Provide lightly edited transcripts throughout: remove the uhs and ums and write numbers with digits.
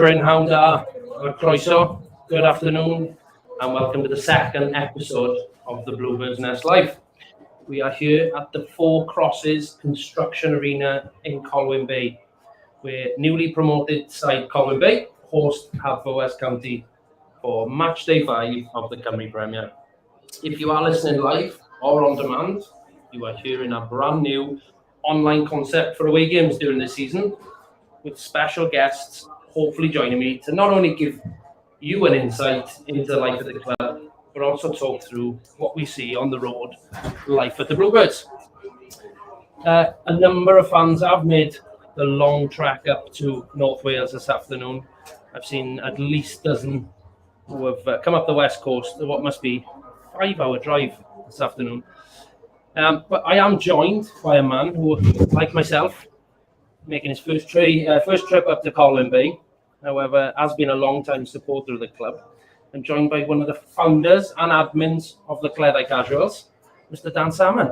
Drynhawda, Croeso, good afternoon, and welcome to the second episode of the Bluebirds Nest Live. We are here at the Four Crosses Construction Arena in Colwyn Bay, where newly promoted side Colwyn Bay host Haverfordwest County for match day 5 of the Cymru Premier. If you are listening live or on demand, you are hearing a brand new online concept for away games during this season, with special guests hopefully joining me to not only give you an insight into the life of the club, but also talk through what we see on the road, life at the Bluebirds. A number of fans have made the long trek up to North Wales this afternoon. I've seen at least a dozen who have come up the west coast, what must be a 5-hour drive this afternoon. But I am joined by a man who, like myself, making his first trip up to Colwyn Bay, however, has been a long-time supporter of the club, and joined by one of the founders and admins of the Cleddau Casuals, Mr. Dan Salmon.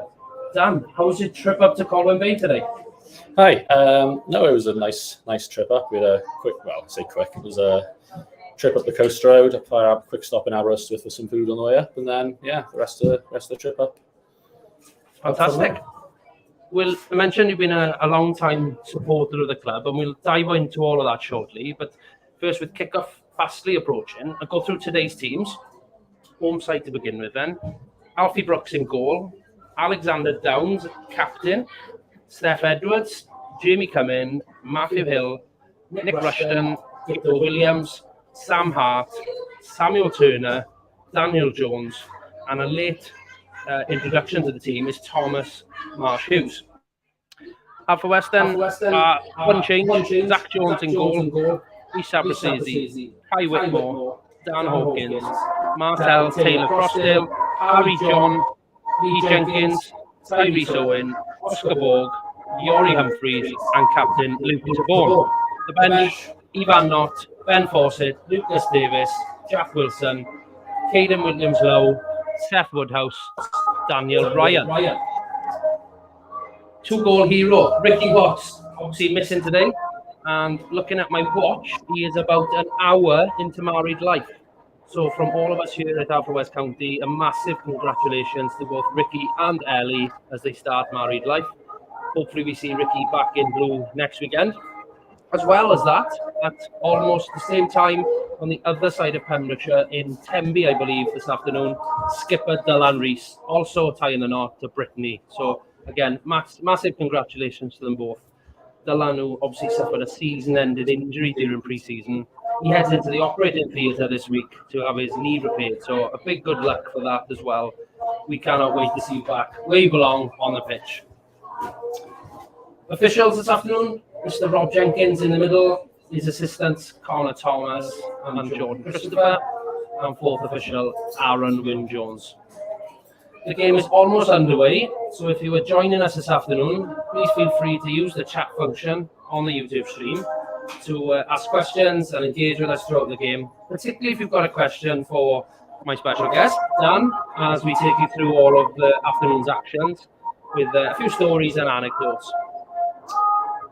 Dan, how was your trip up to Colwyn Bay today? Hi. No, it was a nice trip up. We had a it was a trip up the coast road, a quick stop in Aberystwyth for some food on the way up, and then the rest of the trip up. Fantastic. We'll mention you've been a long-time supporter of the club, and we'll dive into all of that shortly. But first, with kick-off fastly approaching, I'll go through today's teams. Home side to begin with then. Alfie Brooks in goal. Alexander Downs, captain. Steph Edwards, Jamie Cumming, Matthew Hill, Nick Rushton, Victor Williams, Sam Hart, Samuel Turner, Daniel Jones, and a late introduction to the team is Thomas Marsh Hughes. Haverfordwest then, one change, Zach Jones in goal, Isa Brasisi, Kai Whitmore, Dan Hawkins, Martel Taylor Crossdale, Harry John, Lee Jenkins, Tyrese Owen, Oscar Borg, Yori Humphreys, and Captain Lucas Bourne. The bench, Ivan Knott, Ben Fawcett, Lucas Davis, Jack Wilson, Caden Williams-Lowe, Seth Woodhouse, Daniel Ryan. 2-goal hero, Ricky Watts, obviously missing today. And looking at my watch, he is about an hour into married life. So from all of us here at Haverfordwest County, a massive congratulations to both Ricky and Ellie as they start married life. Hopefully we see Ricky back in blue next weekend. As well as that, at almost the same time, on the other side of Pembrokeshire, in Tenby, I believe, this afternoon, skipper Dylan Rees, also tying the knot to Brittany. So, again, massive congratulations to them both. Dylan, who obviously suffered a season-ended injury during pre-season, he heads into the operating theatre this week to have his knee repaired. So, a big good luck for that as well. We cannot wait to see you back where you belong on the pitch. Officials this afternoon, Mr. Rob Jenkins in the middle, his assistants Connor Thomas and Jordan Christopher, and fourth official Aaron Wynne-Jones. The game is almost underway, so if you are joining us this afternoon, please feel free to use the chat function on the YouTube stream to ask questions and engage with us throughout the game, particularly if you've got a question for my special guest, Dan, as we take you through all of the afternoon's actions with a few stories and anecdotes.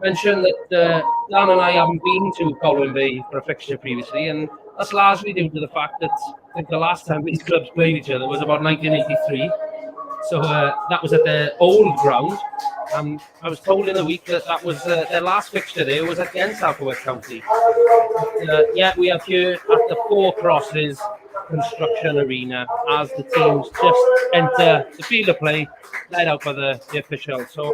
Mention that Dan and I haven't been to Colwyn Bay for a fixture previously, and that's largely due to the fact that I think the last time these clubs played each other was about 1983. So that was at their old ground, and I was told in the week that was their last fixture there was against Haverfordwest County. We are here at the Four Crosses Construction Arena as the teams just enter the field of play, led out by the officials. So,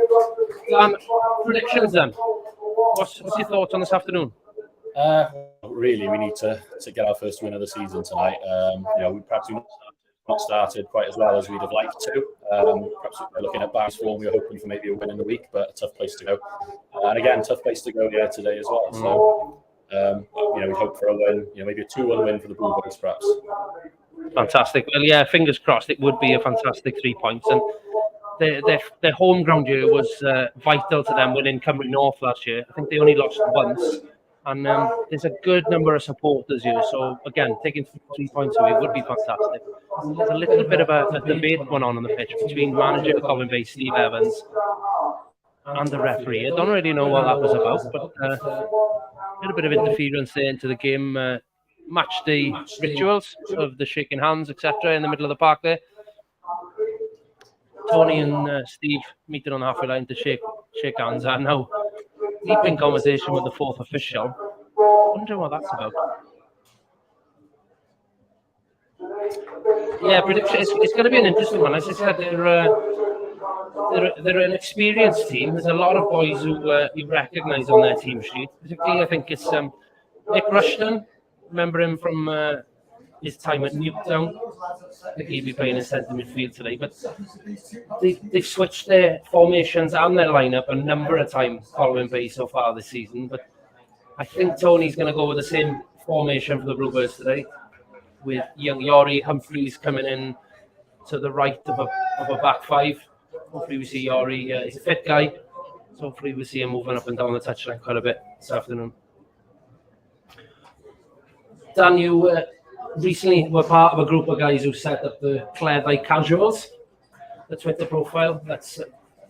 predictions then. What's your thoughts on this afternoon? Really, we need to get our first win of the season tonight. We perhaps not started quite as well as we'd have liked to. Perhaps we're looking at Barry's form, we were hoping for maybe a win in the week, but a tough place to go. And again, tough place to go today as well. So, we hope for a win, maybe a 2-1 win for the Bluebirds, perhaps. Fantastic. Well, fingers crossed. It would be a fantastic 3 points. And their home ground year was vital to them winning Cymru North last year. I think they only lost once. And there's a good number of supporters here. So, again, taking 3 points away would be fantastic. There's a little bit of a debate going on the pitch between manager of Colwyn Bay, Steve Evans, and the referee. I don't really know what that was about, but a little bit of interference there into the game. Match the rituals of the shaking hands, etc., in the middle of the park there. Tony and Steve meeting on the halfway line to shake hands, and now deep in conversation with the fourth official. Wondering what that's about. Yeah, prediction. It's going to be an interesting one. As I said, they're an experienced team. There's a lot of boys who you recognise on their team sheet. Particularly, I think it's Nick Rushton. Remember him from his time at Newtown. I think he'll be playing in centre midfield today. But they've switched their formations and their lineup a number of times, Colwyn Bay so far this season. But I think Tony's going to go with the same formation for the Bluebirds today, with young Yori Humphreys coming in to the right of a back five. Hopefully we see Yori. He's a fit guy, so hopefully we'll see him moving up and down the touchline quite a bit this afternoon. Dan, you recently were part of a group of guys who set up the Cleddau Casuals, the Twitter profile. That's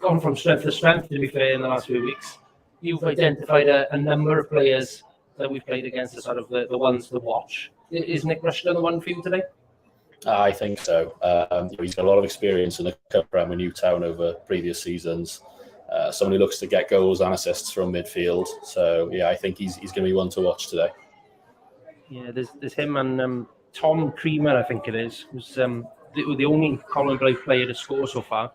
gone from strength to strength, to be fair, in the last few weeks. You've identified a number of players that we've played against as sort of the ones to watch. Is Nick Rushton the one for you today? I think so. He's got a lot of experience in the Cup Prem with Newtown over previous seasons. Someone who looks to get goals and assists from midfield. So, yeah, I think he's going to be one to watch today. Yeah, there's him and Tom Creamer, I think it is, who's the only Colwyn Bay player to score so far.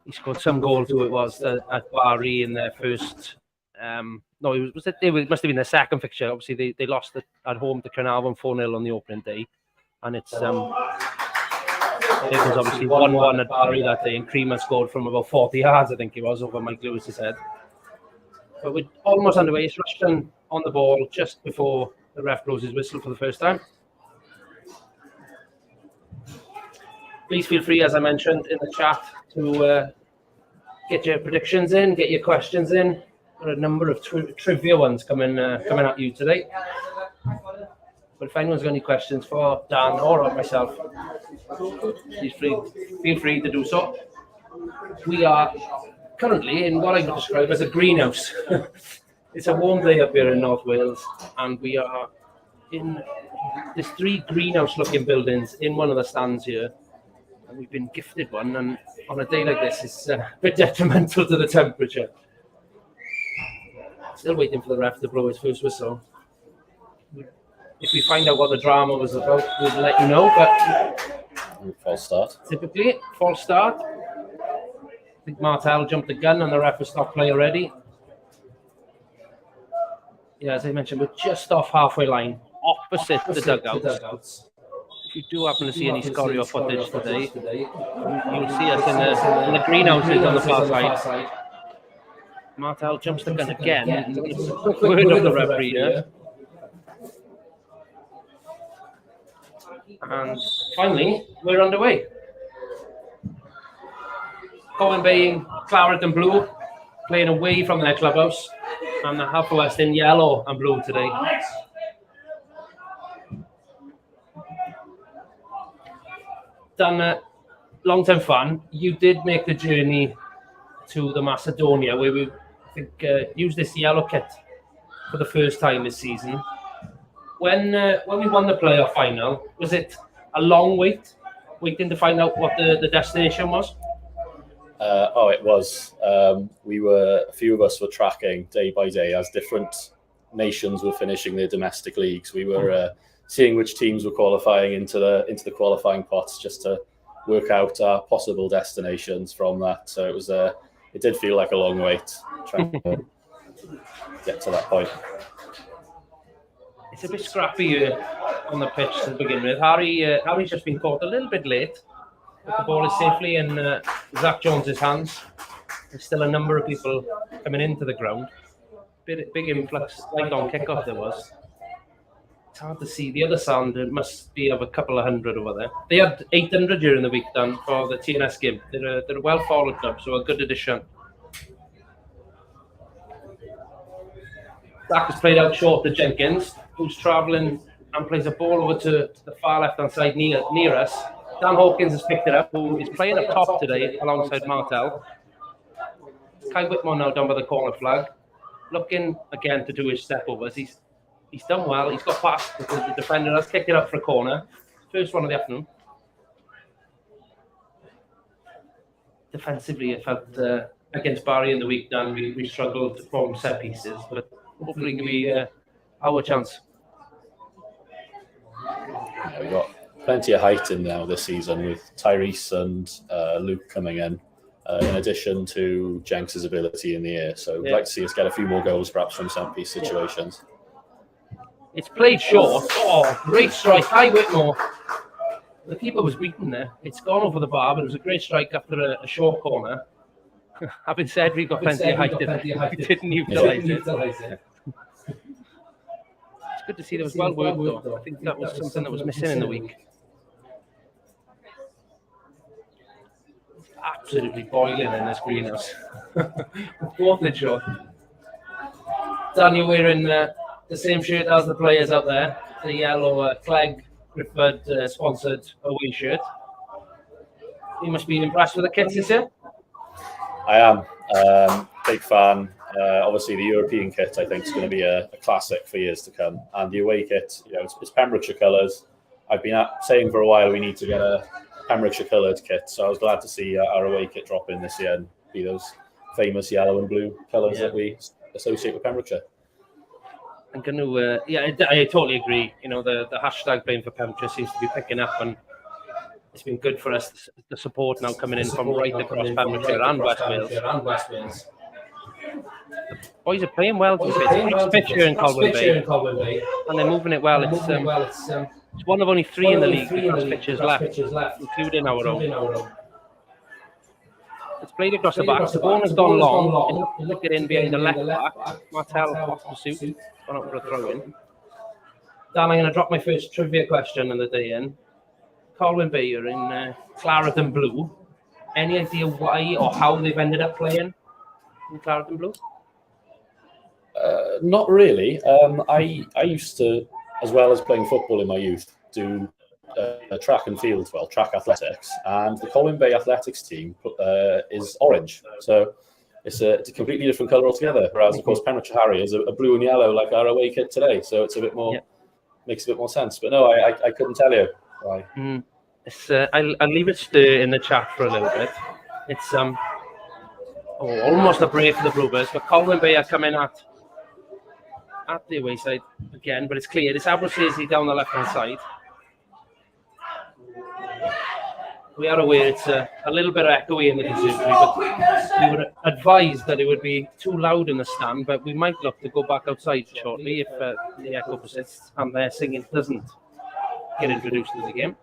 He scored some goals, who it was, at Barry in their first... it must have been their second fixture. Obviously, they lost at home to Carnarvon 4-0 on the opening day. And it was obviously 1-1 at Barry that day, and Creamer scored from about 40 yards, I think it was, over Mike Lewis's head. But we're almost underway. It's Rushton on the ball just before the ref blows his whistle for the first time. Please feel free, as I mentioned in the chat, to get your predictions in, get your questions in. There are a number of trivia ones coming at you today. But if anyone's got any questions for Dan or myself, please feel free to do so. We are currently in what I would describe as a greenhouse. It's a warm day up here in North Wales, and we are there's 3 greenhouse-looking buildings in one of the stands here. And we've been gifted one, and on a day like this, it's a bit detrimental to the temperature. Still waiting for the ref to blow his first whistle. If we find out what the drama was about, we'll let you know. But false start. Typically, false start. I think Martel jumped the gun, and the ref has stopped play already. Yeah, as I mentioned, we're just off halfway line, opposite the dugouts. If you do happen to see any scorio footage today, you'll see us in the greenhouses on the far side. Martel jumps the gun again. Word of the referee here. And finally, we're underway. Colwyn Bay in claret and blue, playing away from their clubhouse, and the Haverfordwest in yellow and blue today. Dan, long-term fan, you did make the journey to the Macedonia, where we used this yellow kit for the first time this season. When we won the playoff final, was it a long waiting to find out what the destination was? It was. A few of us were tracking day by day as different nations were finishing their domestic leagues. We were seeing which teams were qualifying into the qualifying pots, just to work out our possible destinations from that. So it did feel like a long wait trying to get to that point. It's a bit scrappy here on the pitch to begin with. Harry's just been caught a little bit late, but the ball is safely in Zach Jones's hands. There's still a number of people coming into the ground. Big influx, like on kickoff there was. It's hard to see. The other sound, it must be of a couple of hundred over there. They had 800 during the week, done for the TNS game. They're a well-followed club, so a good addition. Zach has played out short to Jenkins, who's travelling and plays a ball over to the far left-hand side near us. Dan Hawkins has picked it up, who is playing up top today alongside Martel. Kai Whitmore now down by the corner flag, looking again to do his step overs. He's done well. He's got past the defender. Has kicked it up for a corner. First one of the afternoon. Defensively, I felt against Barry in the week, Dan, we struggled to form set pieces, but hopefully it can be our chance. Yeah, we got plenty of height in now this season with Tyrese and Luke coming in addition to Jenks' ability in the air. So we'd like to see us get a few more goals, perhaps from set piece situations. It's played short. Oh, great strike. Kai Whitmore. The keeper was beaten there. It's gone over the bar, but it was a great strike after a short corner. Having said we've got plenty of height, we didn't utilise it. It's good to see there was well worked though. I think that was something that was missing in the week. It's absolutely boiling in this greenhouse. Both the short. Dan, you're wearing the same shirt as the players out there, the yellow Clegg Grifford sponsored away shirt. You must be impressed with the kits this year. I am. Big fan. Obviously, the European kit I think is going to be a classic for years to come, and the away kit, it's Pembrokeshire colours. I've been saying for a while we need to get a Pembrokeshire coloured kit, so I was glad to see our away kit drop in this year and be those famous yellow and blue colours that we associate with Pembrokeshire. I'm going to, I totally agree. The hashtag playing for Pembrokeshire seems to be picking up, and it's been good for us. The support now coming in from right across Pembrokeshire and West Wales. The boys are playing well. It's pitch here in Colwyn Bay, and they're moving it well. It's one of only three in the league with pitches left, including our own. It's played across the back. The ball has gone long. Look it in behind the left back. Martel off pursuit. Gone up for a throw in. Dan, I'm going to drop my first trivia question of the day in. Colwyn Bay are in claret and blue. Any idea why or how they've ended up playing in claret and blue? Not really. I used to, as well as playing football in my youth, do track and field, track athletics, and the Colwyn Bay athletics team is orange. So it's a completely different colour altogether. Whereas, of course, Pembrokeshire Harriers are blue and yellow like our away kit today. So it's a bit more, makes a bit more sense. But no, I couldn't tell you why. I'll leave it stir in the chat for a little bit. It's almost a break for the Bluebirds, but Colwyn Bay are coming at the away side again, but it's clear. It's Haverfordwest down the left-hand side. We are aware it's a little bit echoey in the conservatory, but we were advised that it would be too loud in the stand, but we might look to go back outside shortly if the echo persists and their singing doesn't get introduced to the game.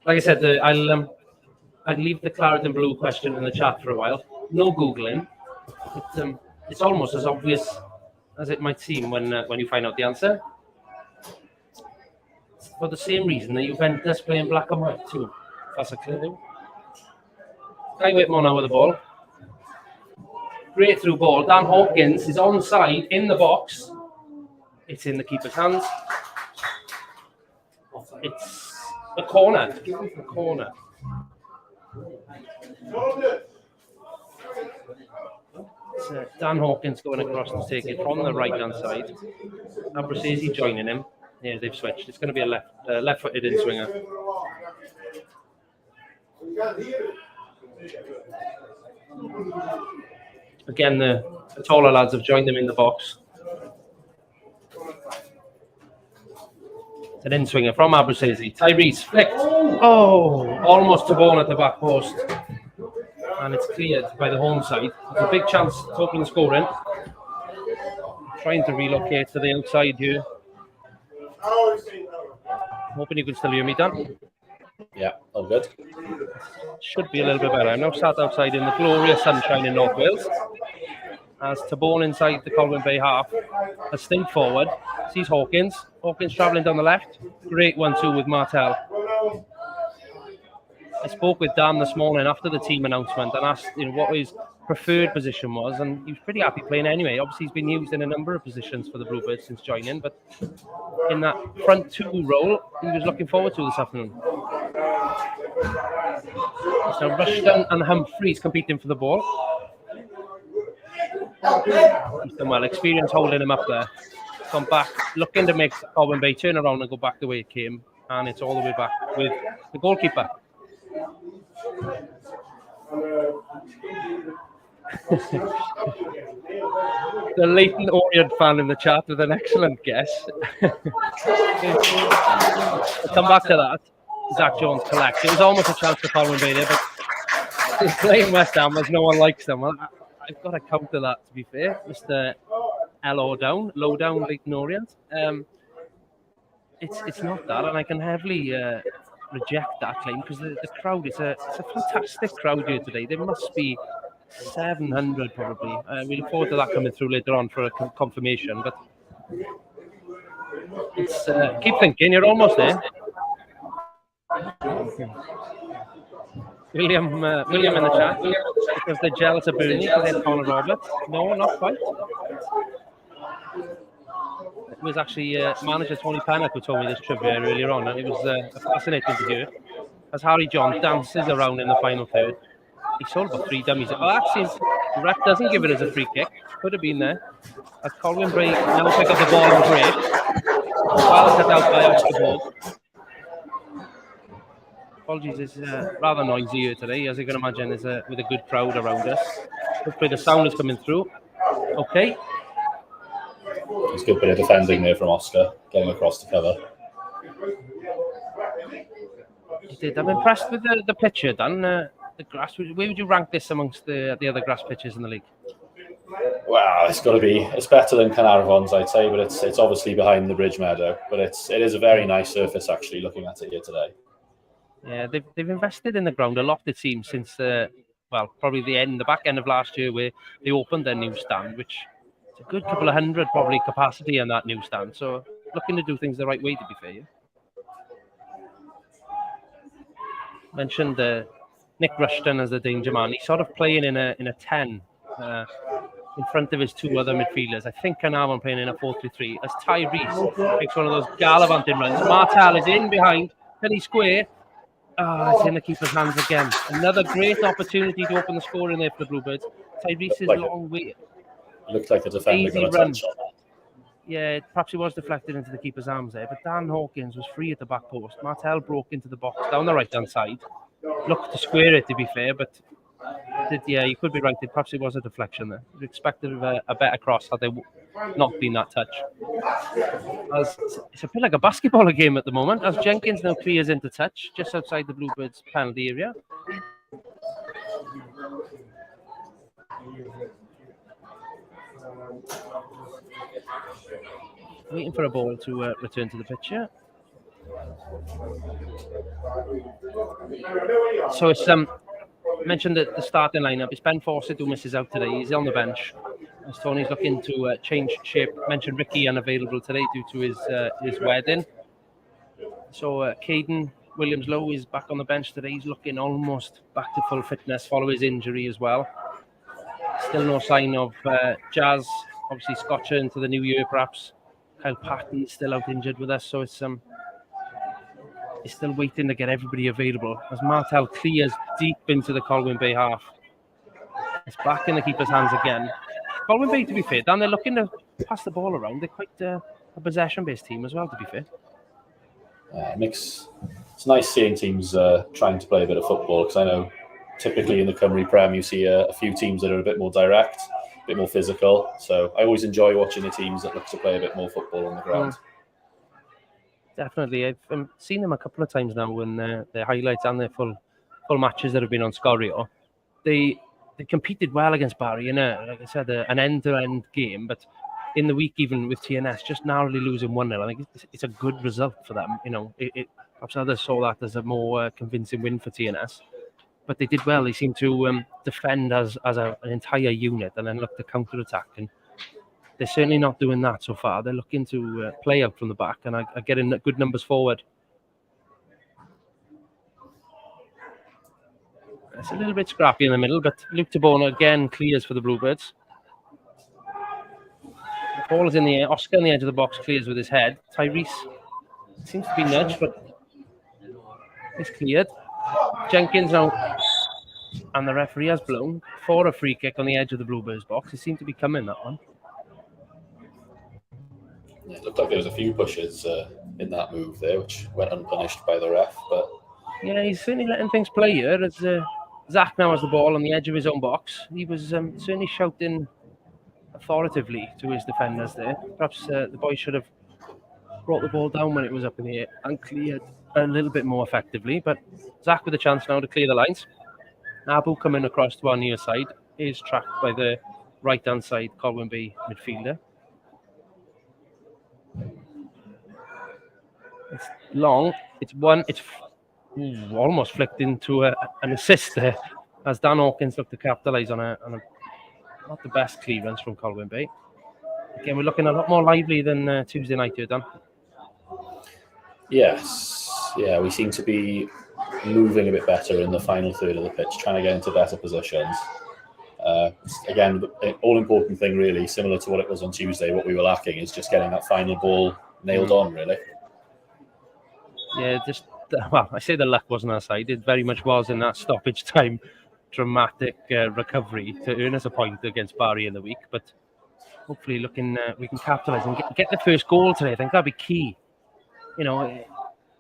Like I said, I'd leave the claret and blue question in the chat for a while. No Googling. It's almost as obvious as it might seem when you find out the answer. For the same reason that Juventus play in black and white too. That's a clue. Kai Whitmore now with the ball. Great through ball. Dan Hawkins is onside in the box. It's in the keeper's hands. It's a corner. A corner. It's Dan Hawkins going across to take it from the right-hand side. Abrasesi joining him. Yeah, they've switched. It's going to be a left-footed in-swinger. Again, the taller lads have joined them in the box. It's an in-swinger from Abrasesi. Tyrese flicked. Oh, almost to ball at the back post. And it's cleared by the home side. It's a big chance to open the scoring. Trying to relocate to the outside here. Hoping you can still hear me, Dan. Yeah, all good. Should be a little bit better. I'm now sat outside in the glorious sunshine in North Wales. As Tabone inside the Colwyn Bay half has stinked forward. Sees Hawkins. Hawkins travelling down the left. Great 1-2 with Martel. I spoke with Dan this morning after the team announcement and asked what his preferred position was, and he was pretty happy playing anyway. Obviously, he's been used in a number of positions for the Bluebirds since joining, but in that front two role, he was looking forward to this afternoon. So Rushton and Humphreys competing for the ball. He's done well. Experience holding him up there. Gone back, looking to make Colwyn Bay turn around and go back the way it came. And it's all the way back with the goalkeeper. The Leighton Orient fan in the chat with an excellent guess. I'll come back to that. Zach Jones collects. It was almost a chance for Colwyn Bay there, but he's playing West Ham as no one likes them. Well, I've got to counter that, to be fair. Mr. Low down Leighton Orient. It's not that, and I can heavily reject that claim because the crowd, it's a fantastic crowd here today. There must be 700 probably. We look forward to that coming through later on for a confirmation, but it's keep thinking, you're almost there. William in the chat, because they're jealous of Burnley because they had Conor Roberts. No, not quite. It was actually manager Tony Pennock who told me this trivia earlier on, and it was fascinating to hear. As Harry John dances around in the final third, he saw about 3 dummies. Oh, actually, the ref doesn't give it as a free kick. Could have been there. As Colwyn Bay now pick up the ball and break. Well cut out by Oscar Ball. Apologies, it's rather noisy here today, as you can imagine, with a good crowd around us. Hopefully the sound is coming through. Okay. It's a good bit of defending there from Oscar, getting across to cover. He did. I'm impressed with the pitch here, Dan. The grass. Where would you rank this amongst the other grass pitches in the league? Wow, it's better than Carnarvon's, I'd say, but it's obviously behind the Bridge Meadow. But it is a very nice surface, actually, looking at it here today. Yeah, they've invested in the ground a lot, it seems, since probably the back end of last year, where they opened their new stand, which is a good couple of hundred probably capacity in that new stand. So looking to do things the right way, to be fair. Yeah? Mentioned Nick Rushton as the danger man. He's sort of playing in a 10 in front of his 2 other midfielders. I think Carnarvon playing in a 4-3-3. As Tyrese makes one of those gallivanting runs. Martel is in behind. Can he square? It's in the keeper's hands again. Another great opportunity to open the score in there for the Bluebirds. Tyrese's long way. Looked like the defender got a touch on that. Yeah, perhaps he was deflected into the keeper's arms there, but Dan Hawkins was free at the back post. Martel broke into the box down the right-hand side. Looked to square it, to be fair, but you could be right. Perhaps it was a deflection there. You expected a better cross had there not been that touch. It's a bit like a basketball game at the moment, as Jenkins now clears into touch just outside the Bluebirds' penalty area. Waiting for a ball to return to the pitch here. So it's mentioned at the starting lineup. It's Ben Fawcett who misses out today. He's on the bench. As Tony's looking to change shape. Mentioned Ricky unavailable today due to his wedding. So Caden Williams-Lowe is back on the bench today. He's looking almost back to full fitness following his injury as well. Still no sign of Jazz. Obviously Scotcher into the new year perhaps. Kyle Patton's still out injured with us. So it's still waiting to get everybody available as Martel clears deep into the Colwyn Bay half. It's back in the keeper's hands again. Colwyn Bay, to be fair, Dan, they're looking to pass the ball around. They're quite a possession-based team as well, to be fair. It's nice seeing teams trying to play a bit of football, because I know typically in the Cymru Prem you see a few teams that are a bit more direct, a bit more physical. So I always enjoy watching the teams that look to play a bit more football on the ground. Definitely. I've seen them a couple of times now in their highlights and their full matches that have been on Scorio. They competed well against Barry in like I said, an end-to-end game, but in the week, even with TNS, just narrowly losing 1-0, I think it's a good result for them. You know, perhaps others saw that as a more convincing win for TNS, but they did well. They seemed to defend as an entire unit and then look to counter-attack, and they're certainly not doing that so far. They're looking to play out from the back and are getting good numbers forward. It's a little bit scrappy in the middle, but Luke Tabona again clears for the Bluebirds. The ball is in the air. Oscar on the edge of the box clears with his head. Tyrese seems to be nudged, but it's cleared. Jenkins now, and the referee has blown for a free kick on the edge of the Bluebirds box. It seemed to be coming, that one. Yeah, it looked like there was a few pushes in that move there, which went unpunished by the ref. But yeah, he's certainly letting things play here. As Zach now has the ball on the edge of his own box. He was certainly shouting authoritatively to his defenders there. Perhaps the boys should have brought the ball down when it was up in the air and cleared a little bit more effectively. But Zach with a chance now to clear the lines. Abu coming across to our near side is tracked by the right-hand side Colwyn Bay midfielder. It's long. It's almost flicked into an assist there as Dan Hawkins looked to capitalise on a not the best clearance from Colwyn Bay. Again, we're looking a lot more lively than Tuesday night here, Dan. Yes. Yeah, we seem to be moving a bit better in the final third of the pitch, trying to get into better positions. Again, the all-important thing really, similar to what it was on Tuesday, what we were lacking is just getting that final ball nailed on, really. Yeah, I say the luck wasn't our side. It very much was in that stoppage time dramatic recovery to earn us a point against Barry in the week. But hopefully we can capitalise and get the first goal today. I think that'll be key. You know,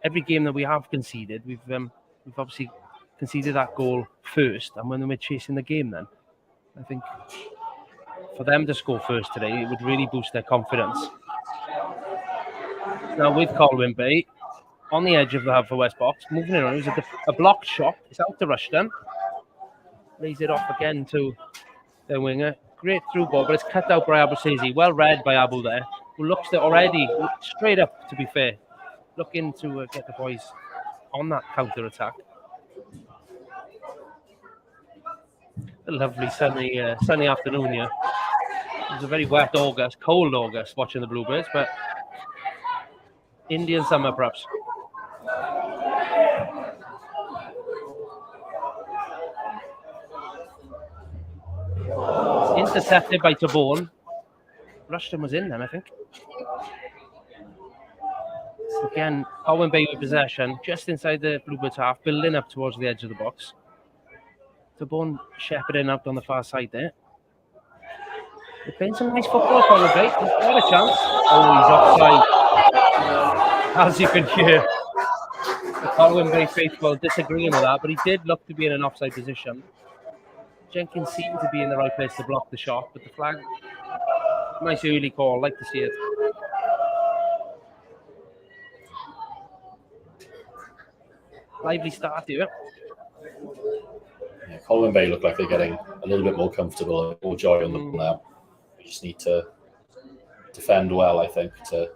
every game that we have conceded, we've obviously conceded that goal first, and when we're chasing the game, then I think for them to score first today, it would really boost their confidence. Now with Colwyn Bay on the edge of the Haverfordwest box, moving in on, it was a blocked shot. It's out to Rushton, lays it off again to their winger. Great through ball, but it's cut out by Abu Sezi. Well read by Abu there, who looks to already straight up, to be fair, looking to get the boys on that counter attack. A lovely sunny afternoon here. It was a very wet August, cold August watching the Bluebirds, but Indian summer perhaps. Intercepted by Tabone. Rushton was in then, I think. Again, Colwyn Bay with possession, just inside the Bluebirds half, building up towards the edge of the box. Tabone shepherding out on the far side there. They're playing some nice football, Colwyn Bay. He's got a chance. Oh, he's offside. As you can hear, the Colwyn Bay faithful disagreeing with that, but he did look to be in an offside position. Jenkins seemed to be in the right place to block the shot, but the flag, nice early call, like to see it. Lively start here. Yeah, Colwyn Bay look like they're getting a little bit more comfortable, more joy on the ball now. We just need to defend well, I think, to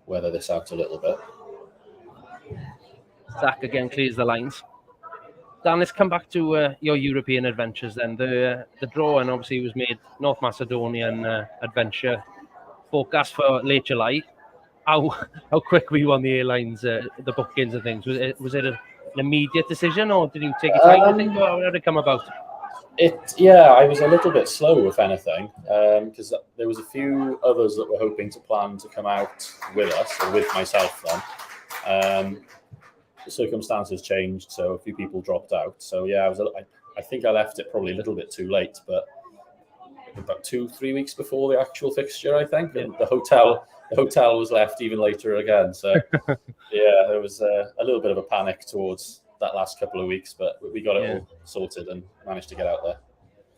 weather this out a little bit. Zach again clears the lines. Dan, let's come back to your European adventures then. The draw, and obviously was made North Macedonian adventure forecast for late July. How quick were you on the airlines, the bookings and things? Was it an immediate decision, or did you take your time? I think, or how did it come about? I was a little bit slow, if anything, because there was a few others that were hoping to plan to come out with us, or with myself then. The circumstances changed, so a few people dropped out. So yeah, I think I left it probably a little bit too late, but about 2-3 weeks before the actual fixture, I think, and the hotel was left even later again. So yeah, there was a little bit of a panic towards that last couple of weeks, but we got it all sorted and managed to get out there.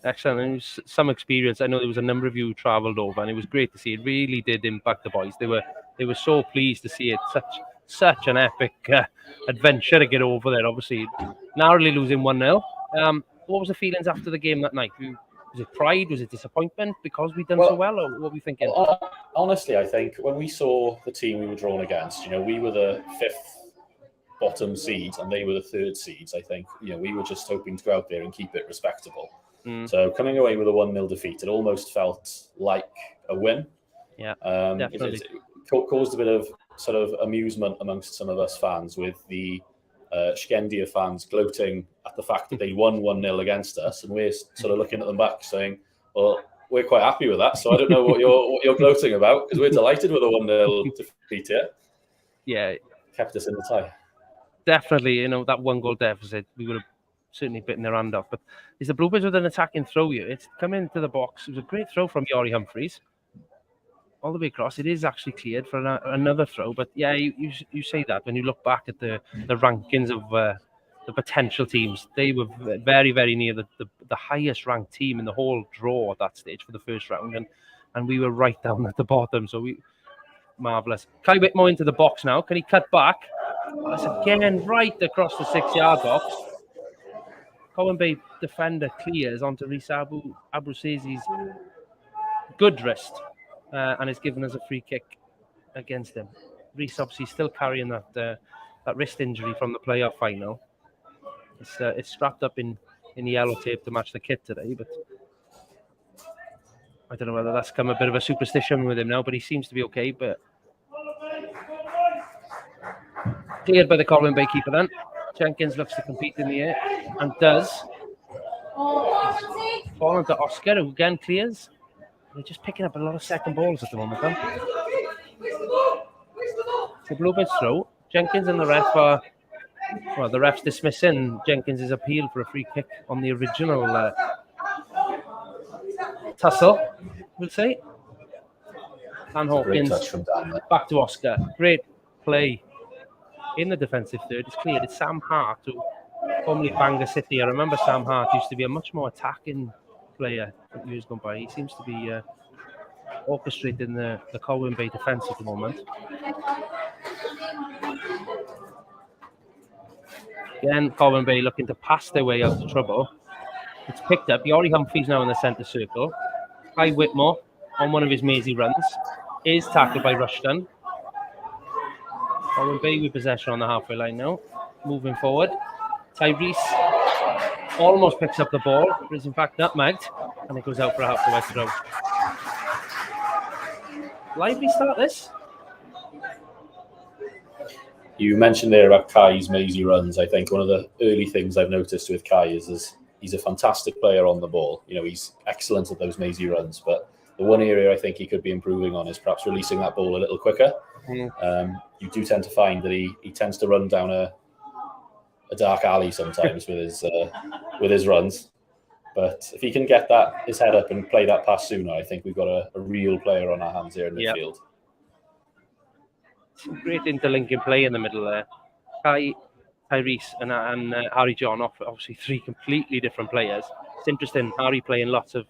Excellent. And it was some experience. I know there was a number of you who travelled over, and it was great to see. It really did impact the boys. They were so pleased to see it. Such an epic adventure to get over there. Obviously, narrowly losing 1-0. What was the feelings after the game that night? Was it pride? Was it disappointment because we'd done so well, or what were we thinking? Honestly, I think when we saw the team we were drawn against, we were the 5th bottom seeds and they were the 3rd seeds. I think we were just hoping to go out there and keep it respectable. So coming away with a 1-0 defeat, it almost felt like a win. Yeah, definitely. It caused a bit of sort of amusement amongst some of us fans, with the Skendia fans gloating at the fact that they won 1-0 against us, and we're sort of looking at them back saying, well, we're quite happy with that, so I don't know what you're gloating about, because we're delighted with a 1-0 defeat here. Yeah. Kept us in the tie. definitely, you know, that 1-goal deficit, we would have certainly bitten their hand off. But is the Bluebirds with an attacking throw here? It's come into the box. It was a great throw from Yori Humphries. All the way across. It is actually cleared for another throw. But yeah, you say that when you look back at the rankings of the potential teams, they were very, very near the highest ranked team in the whole draw at that stage for the first round. And we were right down at the bottom. So marvellous. Kai Whitmore into the box now. Can he cut back? That's again right across the 6-yard box. Colwyn Bay defender clears onto Rhys Abrusezi's good wrist and is given us a free kick against him. Rhys obviously still carrying that wrist injury from the playoff final. It's strapped up in yellow tape to match the kit today, but I don't know whether that's come a bit of a superstition with him now, but he seems to be okay. But cleared by the Colwyn Bay keeper then. Jenkins looks to compete in the air and does. Fall into Oscar, who again clears. They're just picking up a lot of second balls at the moment, then. It's a Bluebirds throw. Jenkins and the ref are... Well, the ref's dismissing Jenkins' appeal for a free kick on the original tussle, we'll say. Dan Hawkins back to Oscar. Great play in the defensive third. It's cleared. It's Sam Hart, who formerly Bangor City. I remember Sam Hart used to be a much more attacking player years gone by. He seems to be orchestrating the Colwyn Bay defence at the moment. Again, Colwyn Bay looking to pass their way out of trouble. It's picked up. Yori Humphries now in the centre circle. Kai Whitmore on one of his mazy runs is tackled by Rushton. Colwyn Bay with possession on the halfway line now. Moving forward. Tyrese almost picks up the ball, but is in fact nutmegged, and it goes out for a Haverfordwest throw. Lively start this. You mentioned there about Kai's mazy runs. I think one of the early things I've noticed with Kai is he's a fantastic player on the ball. You know, he's excellent at those mazy runs, but the one area I think he could be improving on is perhaps releasing that ball a little quicker. You do tend to find that he tends to run down a dark alley sometimes with his runs. But if he can get his head up and play that pass sooner, I think we've got a real player on our hands here in midfield. Great interlinking play in the middle there. Kai, Tyrese and Harry John, obviously three completely different players. It's interesting, Harry playing lots of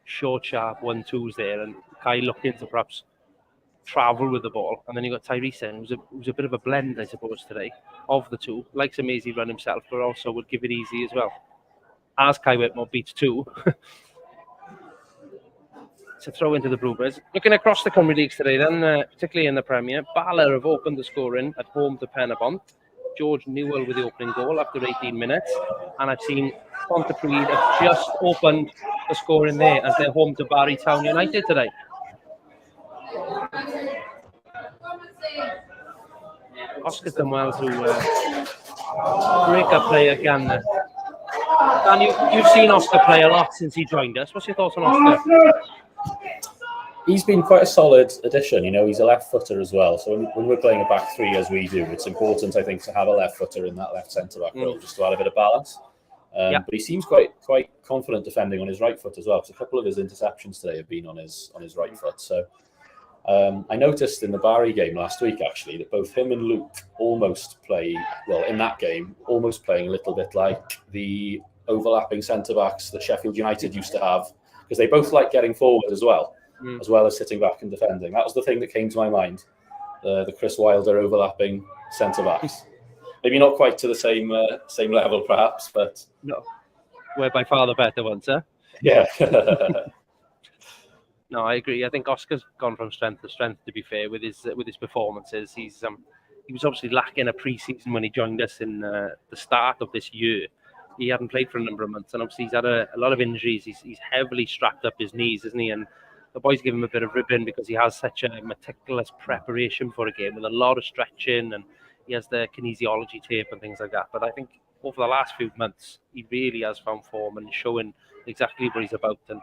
short, sharp 1-2s there, and Kai looking to perhaps travel with the ball. And then you got Tyrese in, who's a bit of a blend, I suppose, today, of the two. Likes a mazy run himself, but also would give it easy as well. As Kai Whitmore beats two. It's a throw into the Bluebirds. Looking across the Cymru Leagues today then, particularly in the Premier, Bala have opened the scoring at home to Penabont. George Newell with the opening goal after 18 minutes. And I've seen Pontypridd have just opened the scoring there as they're home to Barry Town United today. Oscar's done well to break up play again there. Dan, you've seen Oscar play a lot since he joined us. What's your thoughts on Oscar? He's been quite a solid addition. You know, he's a left footer as well. So when we're playing a back three as we do, it's important, I think, to have a left footer in that left centre back role just to add a bit of balance. But he seems quite confident defending on his right foot as well. Because a couple of his interceptions today have been on his right foot. So I noticed in the Barry game last week actually that both him and Luke almost play in that game, almost playing a little bit like the overlapping centre backs that Sheffield United used to have, because they both like getting forward as well as sitting back and defending. That was the thing that came to my mind. The Chris Wilder overlapping centre backs. Maybe not quite to the same level, perhaps, but no, we're by far the better ones, huh? Yeah. No, I agree. I think Oscar's gone from strength to strength. To be fair, with his performances, he was obviously lacking a pre-season when he joined us in the start of this year. He hadn't played for a number of months, and obviously he's had a lot of injuries. He's heavily strapped up his knees, isn't he? And the boys give him a bit of ribbon because he has such a meticulous preparation for a game with a lot of stretching, and he has the kinesiology tape and things like that. But I think over the last few months, he really has found form and showing exactly what he's about. And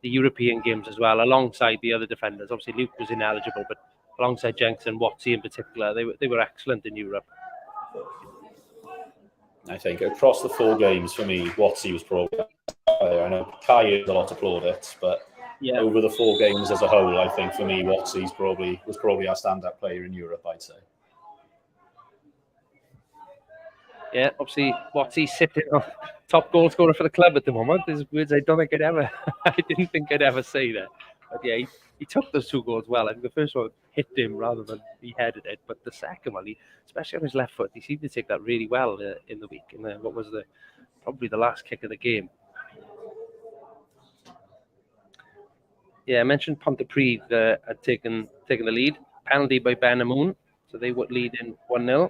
the European games as well, alongside the other defenders. Obviously, Luke was ineligible, but alongside Jenks and Watsy in particular, they were excellent in Europe. I think across the 4 games for me, Watsy was probably the best player. I know Kai had a lot of plaudits, but over the 4 games as a whole, I think for me, Watsy was probably our standout player in Europe, I'd say. Yeah, obviously, Watsy's sitting on top goal scorer for the club at the moment. There's words I don't think I didn't think I'd ever say that. But yeah, he took those 2 goals well. I think the first one hit him rather than he headed it. But the second one, especially on his left foot, he seemed to take that really well in the week. And what was probably the last kick of the game. Yeah, I mentioned Pontypridd had taken the lead. Penalty by Ben Amoon. So they would lead in 1-0.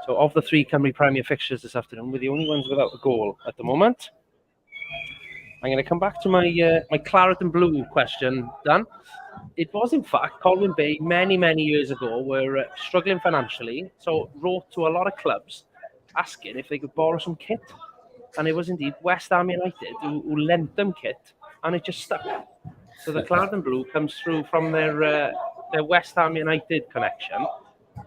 So of the 3 Cymru Premier fixtures this afternoon, we're the only ones without a goal at the moment. I'm going to come back to my my claret and blue question, Dan. It was, in fact, Colwyn Bay many, many years ago were struggling financially, so wrote to a lot of clubs asking if they could borrow some kit. And it was indeed West Ham United who lent them kit, and it just stuck. So the claret and blue comes through from their West Ham United connection.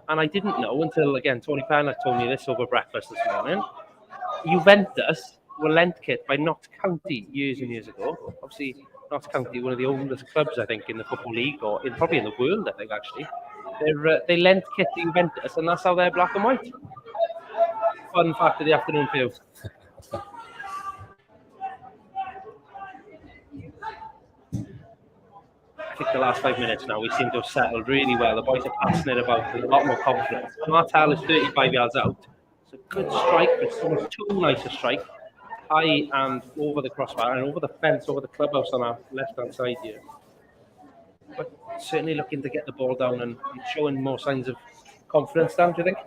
And I didn't know until, again, Tony Pennock told me this over breakfast this morning. Juventus were lent kit by Notts County years and years ago. Obviously, Notts County, one of the oldest clubs, I think, in the Football League, or probably in the world, I think, actually. They lent kit to Juventus, and that's how they're black and white. Fun fact of the afternoon for you. I think the last 5 minutes now, we seem to have settled really well. The boys are passing it about with a lot more confidence. Martel is 35 yards out. It's a good strike, but it's almost too nice a strike. High and over the crossbar and over the fence, over the clubhouse on our left-hand side here. But certainly looking to get the ball down and showing more signs of confidence, Dan, do you think?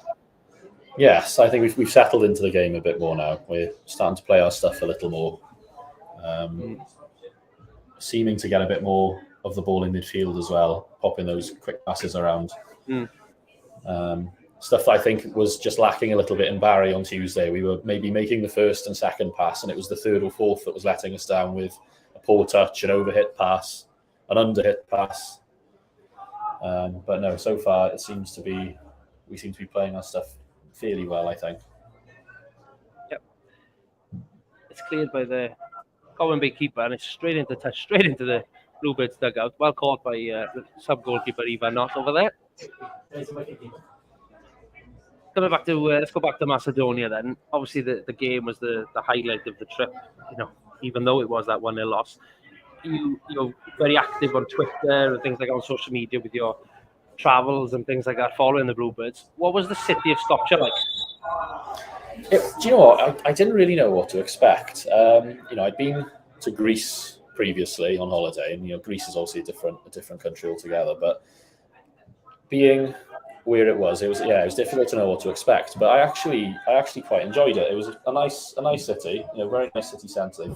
Yes, I think we've settled into the game a bit more now. We're starting to play our stuff a little more. Seeming to get a bit more of the ball in midfield as well, popping those quick passes around. Stuff that I think was just lacking a little bit in Barry on Tuesday. We were maybe making the first and second pass, and it was the third or fourth that was letting us down with a poor touch, an overhit pass, an underhit pass. But no, so far we seem to be playing our stuff fairly well, I think. Yep. It's cleared by the Colwyn Bay keeper, and it's straight into the Bluebirds dugout. Well caught by the sub-goalkeeper Ivan Knott over there. Coming back to let's go back to Macedonia then. Obviously, the game was the highlight of the trip. You know, even though it was that 1-0 loss, you're very active on Twitter and things like that, on social media with your travels and things like that, following the Bluebirds. What was the city of Skopje like? Do you know what? I didn't really know what to expect. I'd been to Greece previously on holiday, and Greece is obviously a different country altogether. But being where it was difficult to know what to expect. But I actually quite enjoyed it. It was a nice city, very nice city centre.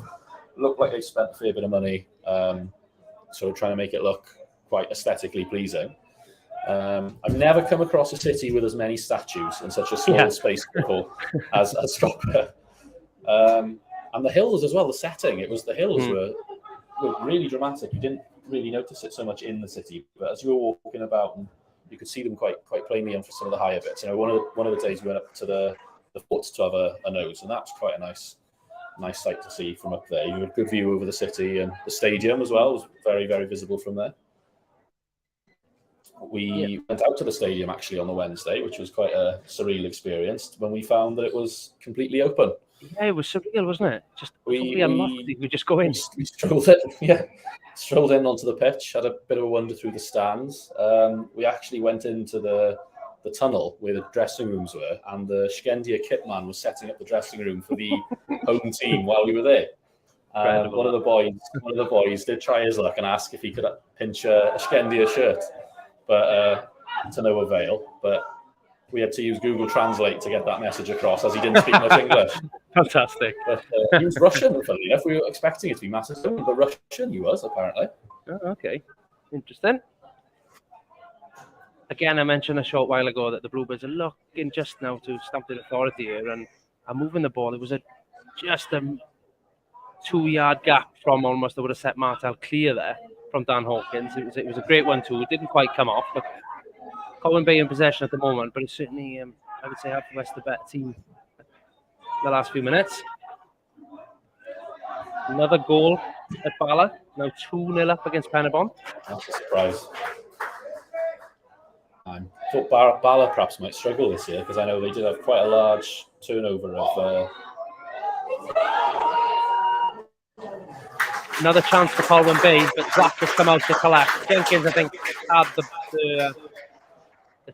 Looked like they spent a fair bit of money, sort of trying to make it look quite aesthetically pleasing. I've never come across a city with as many statues in such a small space as Skopje. And the hills as well, the setting. It was the hills were really dramatic. You didn't really notice it so much in the city, but as you were walking about, and you could see them quite plainly on some of the higher bits. One of the days we went up to the fort to have a nose, and that was quite a nice sight to see from up there. You had a good view over the city, and the stadium as well was very, very visible from there. We went out to the stadium actually on the Wednesday, which was quite a surreal experience when we found that it was completely open. Yeah, it was surreal, wasn't it? Just we unlocked it. We just go in. We strolled in onto the pitch, had a bit of a wander through the stands. We actually went into the tunnel where the dressing rooms were, and the Skendia kit man was setting up the dressing room for the home team while we were there. One of the boys did try his luck and ask if he could pinch a Skendia shirt, but to no avail. But we had to use Google Translate to get that message across, as he didn't speak much English. Fantastic. But he was Russian, funny enough. We were expecting it to be Macedonian, but Russian he was, apparently. Oh, okay. Interesting. Again, I mentioned a short while ago that the Bluebirds are looking just now to stamp their authority here and are moving the ball. It was just a 2-yard gap from almost, I would have set Martel clear there from Dan Hawkins. It was a great one too. It didn't quite come off, but Colwyn Bay in possession at the moment, but it's certainly, I would say, Haverfordwest the better team the last few minutes. Another goal at Bala. Now 2-0 up against Penabon. That's a surprise. I thought Bala perhaps might struggle this year because I know they did have quite a large turnover of. Another chance for Colwyn Bay, but Zach has come out to collect. Jenkins, I think, had the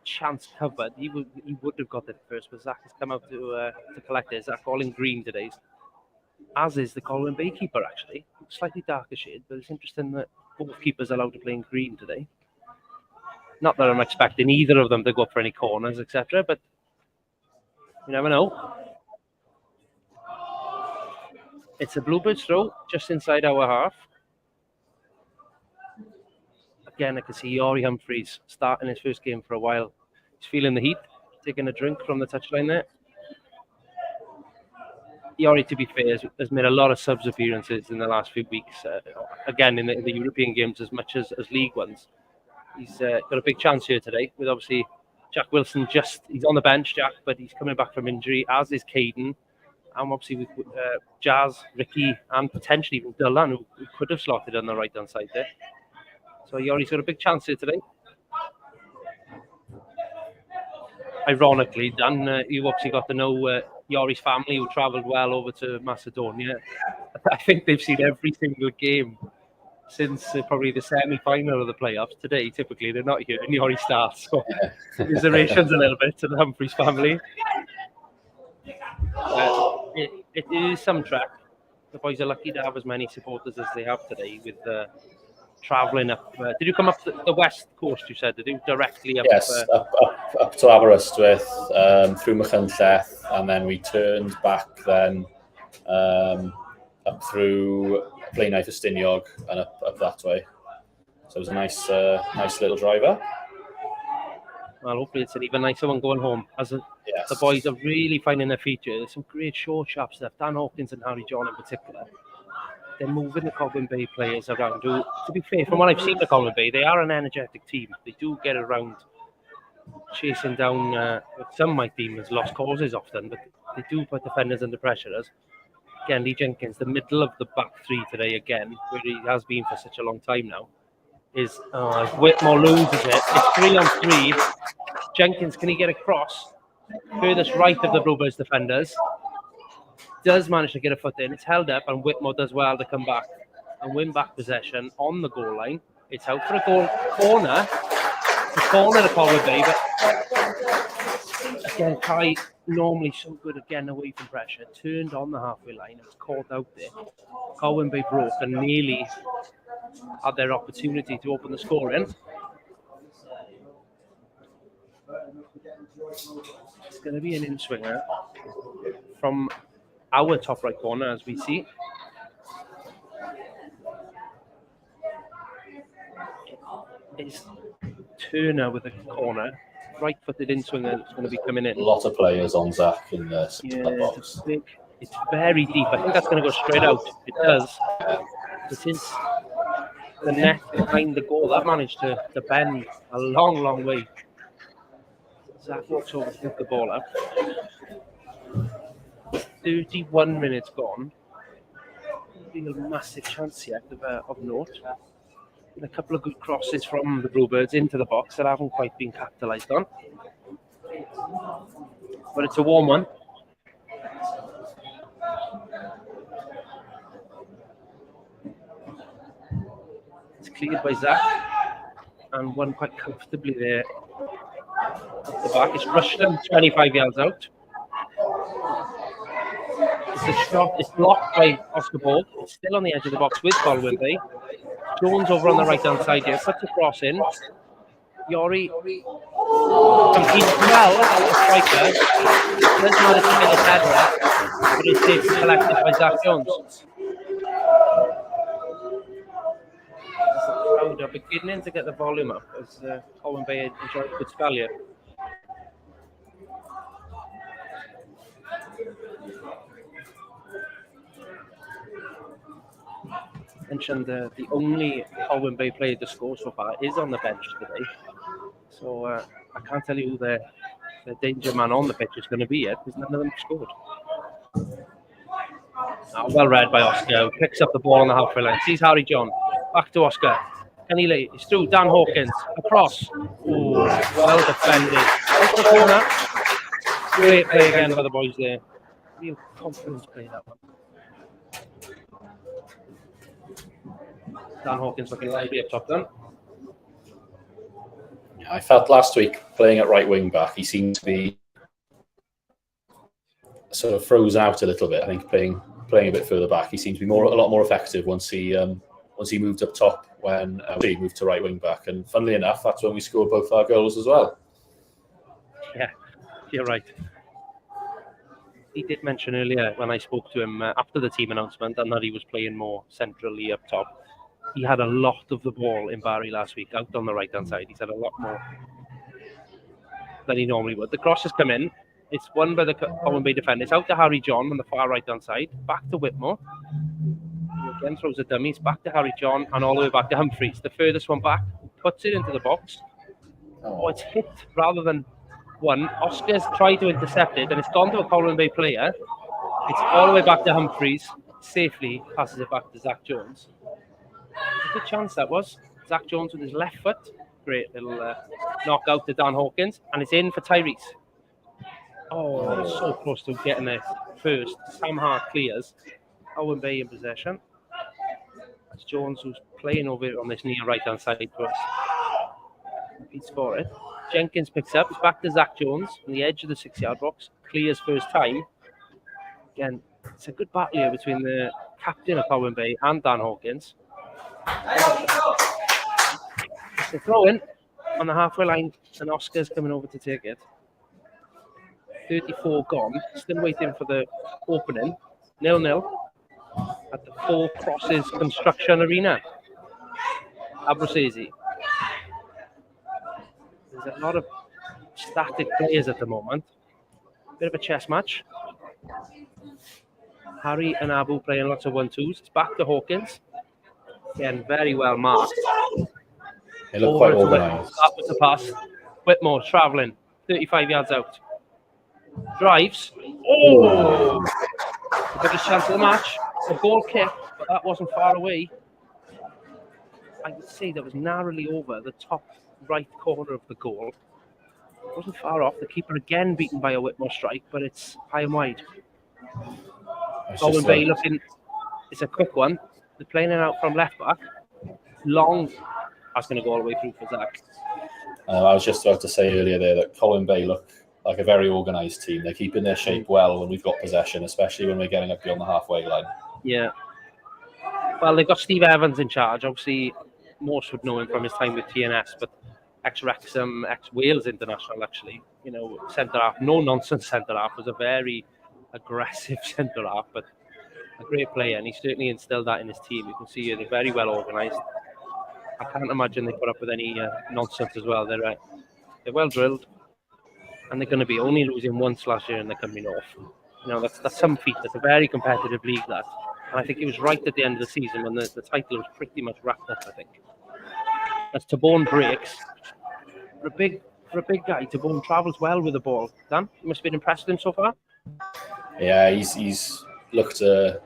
chance covered. He would have got it first, but Zach has come out to collect it. Zach all in green today, as is the Colwyn Bay keeper, actually. Slightly darker shade, but it's interesting that both keepers are allowed to play in green today. Not that I'm expecting either of them to go up for any corners, etc., but you never know. It's a Bluebirds throw just inside our half. Again, I can see Yori Humphreys starting his first game for a while. He's feeling the heat, taking a drink from the touchline there. Yori, to be fair, has made a lot of subs appearances in the last few weeks. Again, in the European games as much as league ones. He's got a big chance here today with obviously Jack Wilson. He's on the bench, Jack, but he's coming back from injury, as is Caden. And obviously with Jazz, Ricky, and potentially even Dylan, who could have slotted on the right-hand side there. So Yori's got a big chance here today. Ironically, Dan, you've obviously got to know Yori's family, who travelled well over to Macedonia. I think they've seen every single game since probably the semi-final of the playoffs. Today, typically, they're not here, and Yori starts. So commiserations a little bit to the Humphreys family. It is some track. The boys are lucky to have as many supporters as they have today with travelling up. Did you come up the west coast, you said? Did you directly up? Yes, up to Aberystwyth, through Machynlleth, and then we turned back then up through Blaenau Festiniog and up that way. So it was a nice little driver. Well, hopefully it's an even nicer one going home. Yes. The boys are really finding their feature. There's some great short, sharp stuff. Dan Hawkins and Harry John in particular. They're moving the Colwyn Bay players around. To be fair, from what I've seen of Colwyn Bay, they are an energetic team. They do get around chasing down what some might deem as lost causes often, but they do put defenders under pressure. Again, Lee Jenkins, the middle of the back three today again, where he has been for such a long time now, is Whitmore loses it. It's 3-on-3. Jenkins, can he get across? Furthest right of the Bluebirds defenders. Does manage to get a foot in. It's held up, and Whitmore does well to come back and win back possession on the goal line. It's out for a goal corner. The corner to Colwyn Bay, but again, Kai normally so good at getting away from pressure. Turned on the halfway line. It's caught out there. Colwyn Bay broke and nearly had their opportunity to open the scoring. It's going to be an in-swinger from our top right corner, as we see. It's Turner with a corner. Right-footed in-swinger that's going to be coming in. A lot of players on Zach in the box. It's very deep. I think that's going to go straight out. It does. It is the net behind the goal. That managed to bend a long, long way. Zach walks over to pick the ball up. 31 minutes gone. Being a massive chance here of note. And a couple of good crosses from the Bluebirds into the box that haven't quite been capitalised on. But it's a warm one. It's cleared by Zach. And one quite comfortably there at the back. It's Rushton, 25 yards out. It's a shot. It's blocked by Oscar Ball. It's still on the edge of the box with Colwyn Bay. Jones over on the right-hand side here. Puts a cross in. Yori competes well as a striker. Doesn't manage to get his head right, but it's safe collected by Zach Jones. The crowd are beginning to get the volume up as Colwyn Bay enjoys a good spell here. Mentioned the only Colwyn Bay player to score so far is on the bench today. So I can't tell you who the danger man on the pitch is going to be yet, because none of them have scored. Well read by Oscar, who picks up the ball on the halfway line. Sees Harry John. Back to Oscar. Kenny Lee. It's through. Dan Hawkins. Across. Ooh, well defended. Out the corner. Great play again by the boys there. Real confidence play, that one. Dan Hawkins looking lively up top then. Yeah, I felt last week playing at right wing back, he seemed to be sort of froze out a little bit. I think playing a bit further back, he seemed to be a lot more effective once he moved up top when he moved to right wing back. And funnily enough, that's when we scored both our goals as well. Yeah, you're right. He did mention earlier when I spoke to him after the team announcement and that he was playing more centrally up top. He had a lot of the ball in Barry last week, out on the right-hand side. He's had a lot more than he normally would. The cross has come in. It's won by the Colwyn Bay defender. It's out to Harry John on the far right-hand side. Back to Whitmore. He again throws a dummy. It's back to Harry John and all the way back to Humphreys. The furthest one back. Puts it into the box. Oh, it's hit rather than one. Oscar's tried to intercept it and it's gone to a Colwyn Bay player. It's all the way back to Humphreys. Safely passes it back to Zach Jones. A good chance that was. Zach Jones with his left foot. Great little knockout to Dan Hawkins. And it's in for Tyrese. Oh, so close to getting it first. Sam Hart clears. Colwyn Bay in possession. That's Jones who's playing over on this near right-hand side for us. He's for it. Jenkins picks up. It's back to Zach Jones on the edge of the 6-yard box. Clears first time. Again, it's a good battle here between the captain of Colwyn Bay and Dan Hawkins. It's a throw in on the halfway line, and Oscar's coming over to take it. 34 gone. Still waiting for the opening. 0-0 at the Four Crosses Construction Arena. Abruzzi. There's a lot of static players at the moment. Bit of a chess match. Harry and Abu playing lots of 1-2s. It's back to Hawkins. Again, very well marked. They look quite organised. That was the pass. Whitmore travelling, 35 yards out. Drives. Oh! The biggest chance of the match. A goal kick, but that wasn't far away. I would say that was narrowly over the top right corner of the goal. It wasn't far off. The keeper again beaten by a Whitmore strike, but it's high and wide. Colwyn Bay looking. It's a quick one. They're playing it out from left back. Long. That's going to go all the way through for Zach. I was just about to say earlier there that Colwyn Bay look like a very organised team. They're keeping their shape well when we've got possession, especially when we're getting up beyond the halfway line. Yeah. Well, they've got Steve Evans in charge. Obviously, most would know him from his time with TNS, but ex-Wrexham, ex-Wales international, actually. You know, centre-half, no-nonsense centre-half, was a very aggressive centre-half, but a great player, and he certainly instilled that in his team. You can see they're very well organised. I can't imagine they put up with any nonsense as well. They're well drilled, and they're going to be only losing once last year, and they're coming off. You know, that's some feat. That's a very competitive league, that. And I think it was right at the end of the season when the title was pretty much wrapped up, I think. As Tabone breaks, for a big guy, Tabone travels well with the ball. Dan, you must have been impressed with him so far. Yeah, he's looked a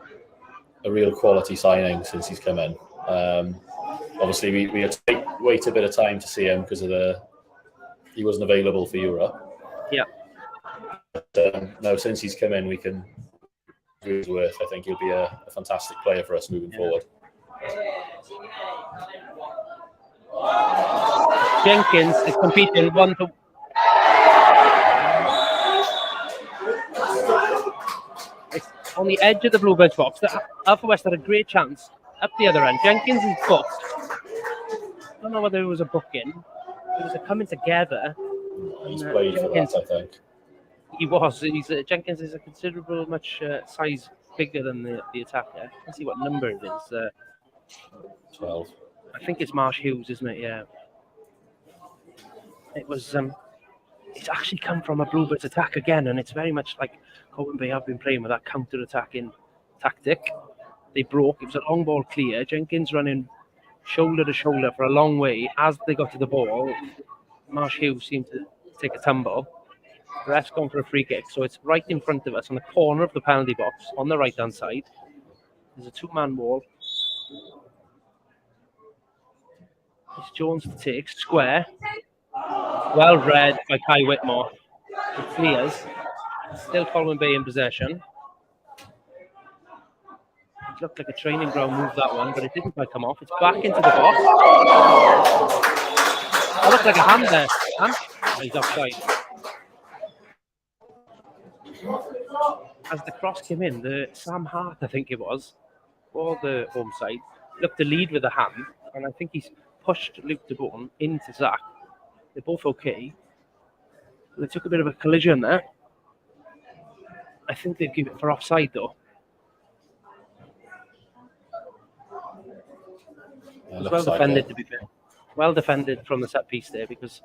real quality signing since he's come in. Obviously, we had to wait a bit of time to see him because of he wasn't available for Europe. Yeah. But no, since he's come in, we can do his worth. I think he'll be a fantastic player for us moving forward. Jenkins is competing 1-to-1. It's on the edge of the Bluebirds box. Haverfordwest had a great chance up the other end. Jenkins is booked. I don't know whether it was a booking. It was a coming together. He's played Jenkins, for that, I think. He was. Jenkins is a considerable, much size bigger than the attacker. Let's see what number it is. 12. I think it's Marsh Hughes, isn't it? Yeah. It was. It's actually come from a Bluebirds attack again, and it's very much like Colwyn Bay have been playing with that counter-attacking tactic. They broke. It was a long ball clear. Jenkins running shoulder to shoulder for a long way. As they got to the ball, Marsh Hughes seemed to take a tumble. The ref's gone for a free kick, so it's right in front of us on the corner of the penalty box on the right-hand side. There's a two-man wall. It's Jones to take, square. Well read by Kai Whitmore. It clears. Still Colwyn Bay in possession. It looked like a training ground move, that one, but it didn't quite come off. It's back into the box. That looked like a hand there. Hand? Oh, he's offside. As the cross came in, Sam Hart, I think it was, for the home side, looked to lead with a hand, and I think he's pushed Luke de Bourne into Zach. They're both okay. They took a bit of a collision there. I think they'd give it for offside, though. It was well defended, to be fair. Well defended from the set piece there, because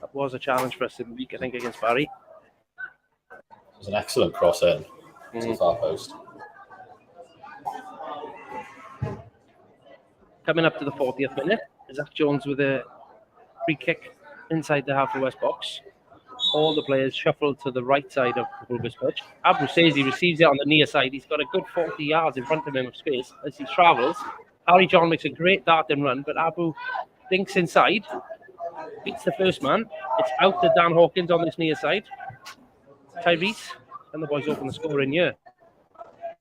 that was a challenge for us in the week, I think, against Barry. It was an excellent cross in to the far post. Coming up to the 40th minute, Zach Jones with a free kick inside the Haverfordwest box. All the players shuffled to the right side of the Haverfordwest pitch. Abu says he receives it on the near side. He's got a good 40 yards in front of him of space as he travels. Harry John makes a great dart and run, but Abu dinks inside, beats the first man. It's out to Dan Hawkins on this near side. Tyrese, and the boys open the score in here.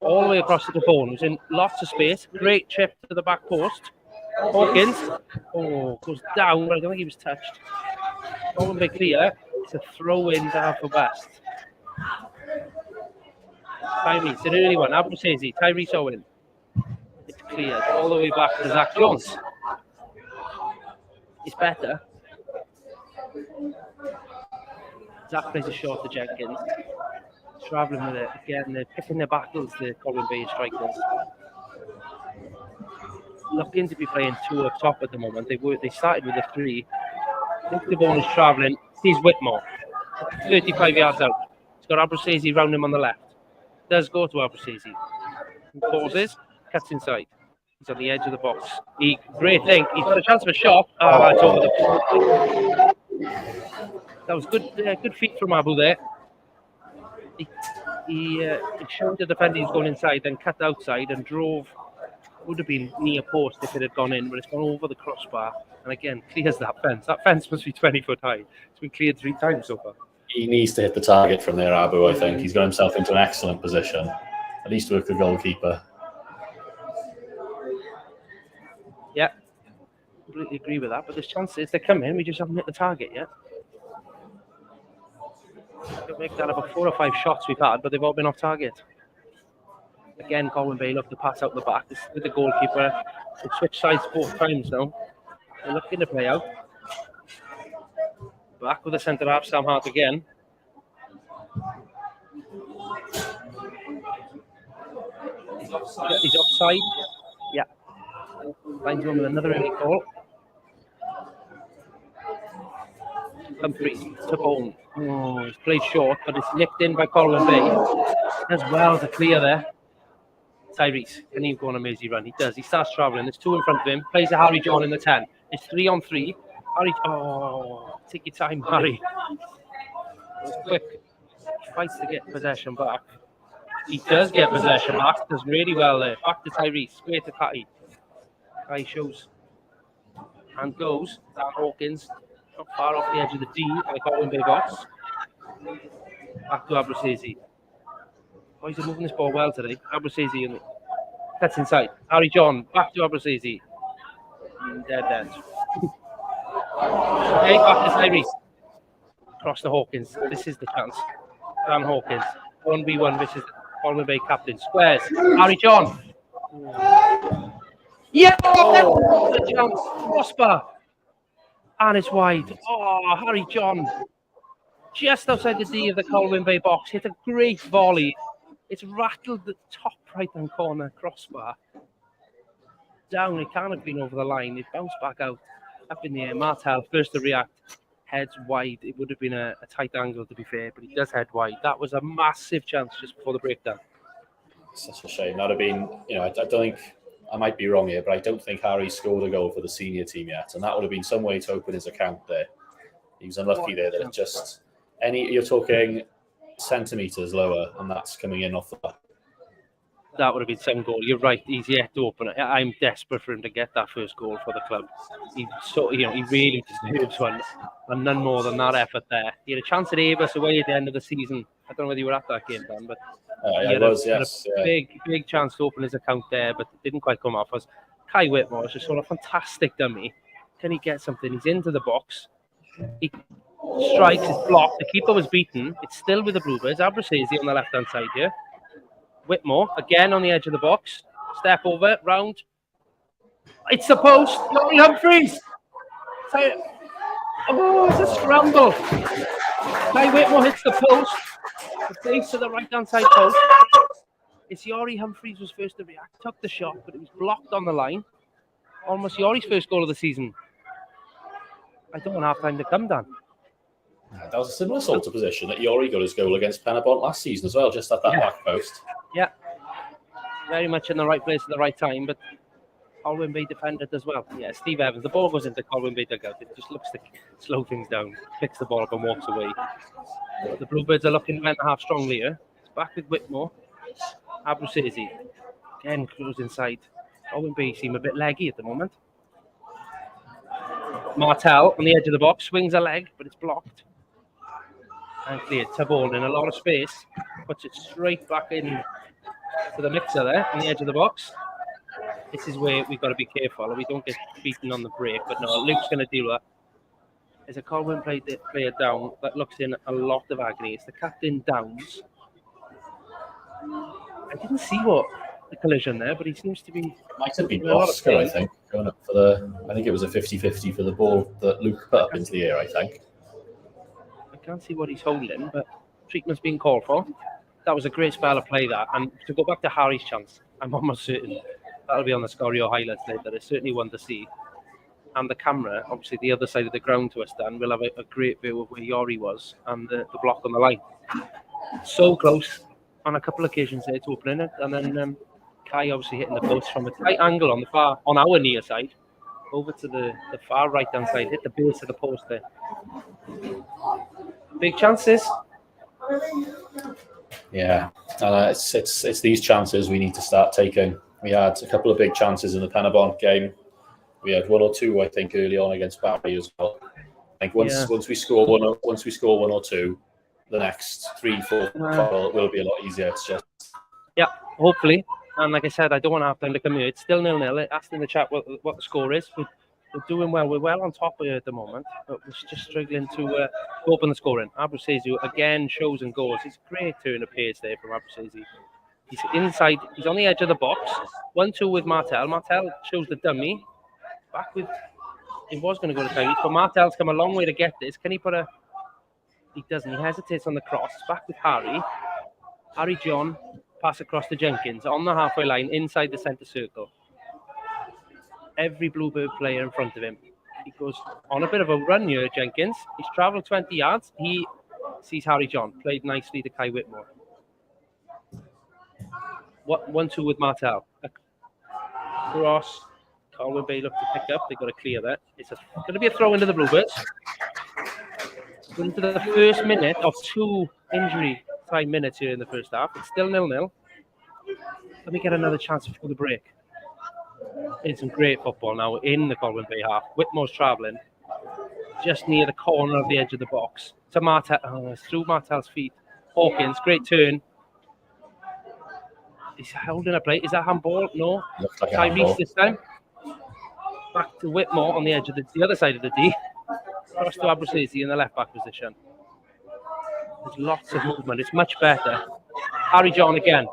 All the way across to the phone, who's in lots of space. Great chip to the back post. Hawkins, goes down, but I don't think he was touched. Colwyn Bay clear. It's a throw in to Haverfordwest. Tyrese, an early one. Abu says Tyrese Owen. It's cleared all the way back to Zach Jones. It's better. Zach plays a shot to Jenkins. Travelling with it. Again, they're picking their battles, the Colwyn Bay strikers. Looking to be playing two up top at the moment. They started with a three. Luke de Bourne is travelling. Sees Whitmore. 35 yards out. He's got Abruzzese round him on the left. Does go to Abruzzese. He pauses. Cuts inside. He's on the edge of the box. Great thing. He's got a chance of a shot. It's over the That was good feet from Abu there. He showed the defender he's going inside, then cut outside and drove. Would have been near post if it had gone in, but it's gone over the crossbar. And again, clears that fence. That fence must be 20 foot high. It's been cleared 3 times so far. He needs to hit the target from there, Abu, I think. He's got himself into an excellent position. At least work the goalkeeper. Yeah, completely agree with that. But there's chances they come in. We just haven't hit the target yet. Could make that about 4 or 5 shots we've had, but they've all been off target. Again, Colwyn Bay look to pass out the back. This with the goalkeeper. They've switched sides 4 times now. They're looking to play out. Back with the centre half, Sam Hart again. He's offside. Yeah. Finds one with another early call. Humphreys to Bone. He's played short, but it's nicked in by Colwyn Bay. As well as a clear there. Tyrese, can he go on a mazy run? He does. He starts travelling. There's 2 in front of him. Plays a Harry John in the 10. It's 3 on 3. Harry, take your time, Harry. Quick. Fights to get possession back. He does get possession back. Does really well there. Back to Tyrese. Straight to Kai. Kai shows. And goes. Dan Hawkins. Not far off the edge of the D. Like Colwyn Bay box. Back to Abruzzese. Boys are moving this ball well today. Abruzzese cuts inside. Harry John. Back to Abruzzese. Dead. Okay, back to Tyrese. Cross to Hawkins. This is the chance. Dan Hawkins. 1v1 versus Colwyn Bay captain. Squares. Harry John. Yeah! Oh, the chance. Crossbar. And it's wide. Harry John. Just outside the D of the Colwyn Bay box. Hit a great volley. It's rattled the top right-hand corner crossbar. Down. It can't have been over the line. It bounced back out. Up in the air. Martel first to react. Heads wide. It would have been a tight angle, to be fair, but he does head wide. That was a massive chance just before the breakdown. Such a shame. That would have been, I don't think, I might be wrong here, but I don't think Harry scored a goal for the senior team yet. And that would have been some way to open his account there. He was unlucky there that it just You're talking centimetres lower, and that's coming in off the back. That would have been some goal. You're right. He's yet to open it. I'm desperate for him to get that first goal for the club. He really deserves one, and none more than that effort there. He had a chance at Avis away at the end of the season. I don't know whether you were at that game, Dan, but he had a big chance to open his account there, but it didn't quite come off. As Kai Whitmore is just sort of fantastic dummy. Can he get something? He's into the box. He strikes, it's blocked. The keeper was beaten. It's still with the Bluebirds. Abruzzese on the left-hand side here. Whitmore, again on the edge of the box. Step over, round. It's the post. Yori Humphries. Oh, it's a scramble. Kai Whitmore hits the post. The base to the right-hand side post. It's Yori Humphries was first to react. Took the shot, but it was blocked on the line. Almost Yori's first goal of the season. I don't want half time to come, Dan. That was a similar sort of position that Yori got his goal against Penabont last season as well, just at that back post. Yeah, very much in the right place at the right time, but Colwyn Bay defended as well. Yeah, Steve Evans, the ball goes into Colwyn Bay dugout. It just looks to slow things down, picks the ball up and walks away. The Bluebirds are looking to enter half strongly here. It's back with Whitmore. Abruzzese again goes inside. Colwyn Bay seem a bit leggy at the moment. Martel on the edge of the box, swings a leg, but it's blocked. And cleared. Taball in a lot of space, puts it straight back in to the mixer there on the edge of the box. This is where we've got to be careful we don't get beaten on the break. But no, Luke's going to deal with that. There's a Colwyn player down that looks in a lot of agony. It's the captain Downs. I didn't see what the collision there, but he seems to be... Might have been Oscar, I think, going up for I think it was a 50-50 for the ball that Luke put up into the air, I think. I can't see what he's holding, but treatment's being called for. That was a great spell of play, that. And to go back to Harry's chance, I'm almost certain that'll be on the Scorio highlights later. It's certainly one to see. And the camera, obviously the other side of the ground to us, Dan, we'll have a great view of where Yori was and the block on the line. So close on a couple of occasions there to opening it. And then Kai obviously hitting the post from a tight angle on our near side, over to the far right-hand side, hit the base of the post there. Big chances. Yeah, it's these chances we need to start taking. We had a couple of big chances in the Penabont game. We had one or two, I think, early on against Barry as well. I think once we score one or two, the next 3, 4, 5 will be a lot easier. It's just hopefully. And like I said, I don't want to have time to come here. It's still 0-0. Asked in the chat what the score is. We're doing well. We're well on top of it at the moment, but we're just struggling to open the scoring. Abruzzese again shows and goals. It's a great turn of pace there from Abruzzese. He's inside. He's on the edge of the box. 1-2 with Martel. Martel shows the dummy. Back with... He was going to go to Tyrese, but Martel's come a long way to get this. Can he put a... He doesn't. He hesitates on the cross. Back with Harry. Harry John. Pass across to Jenkins. On the halfway line, inside the centre circle. Every Bluebird player in front of him. He goes on a bit of a run here, Jenkins. He's travelled 20 yards. He sees Harry John. Played nicely to Kai Whitmore. 1-2 with Martel. Cross. Colwyn Bay look to pick up. They've got to clear that. It's going to be a throw into the Bluebirds. Into the first minute of 2 injury time minutes here in the first half. It's still 0-0. Let me get another chance before the break. It's some great football now in the Colwyn Bay half. Whitmore's travelling just near the corner of the edge of the box. To Martel. It's through Martel's feet. Hawkins, great turn. He's holding a play. Is that handball? No. Looks like Tyrese this time. Back to Whitmore on the edge of the other side of the D. Cross to Abruzzese in the left back position. There's lots of movement. It's much better. Harry John again.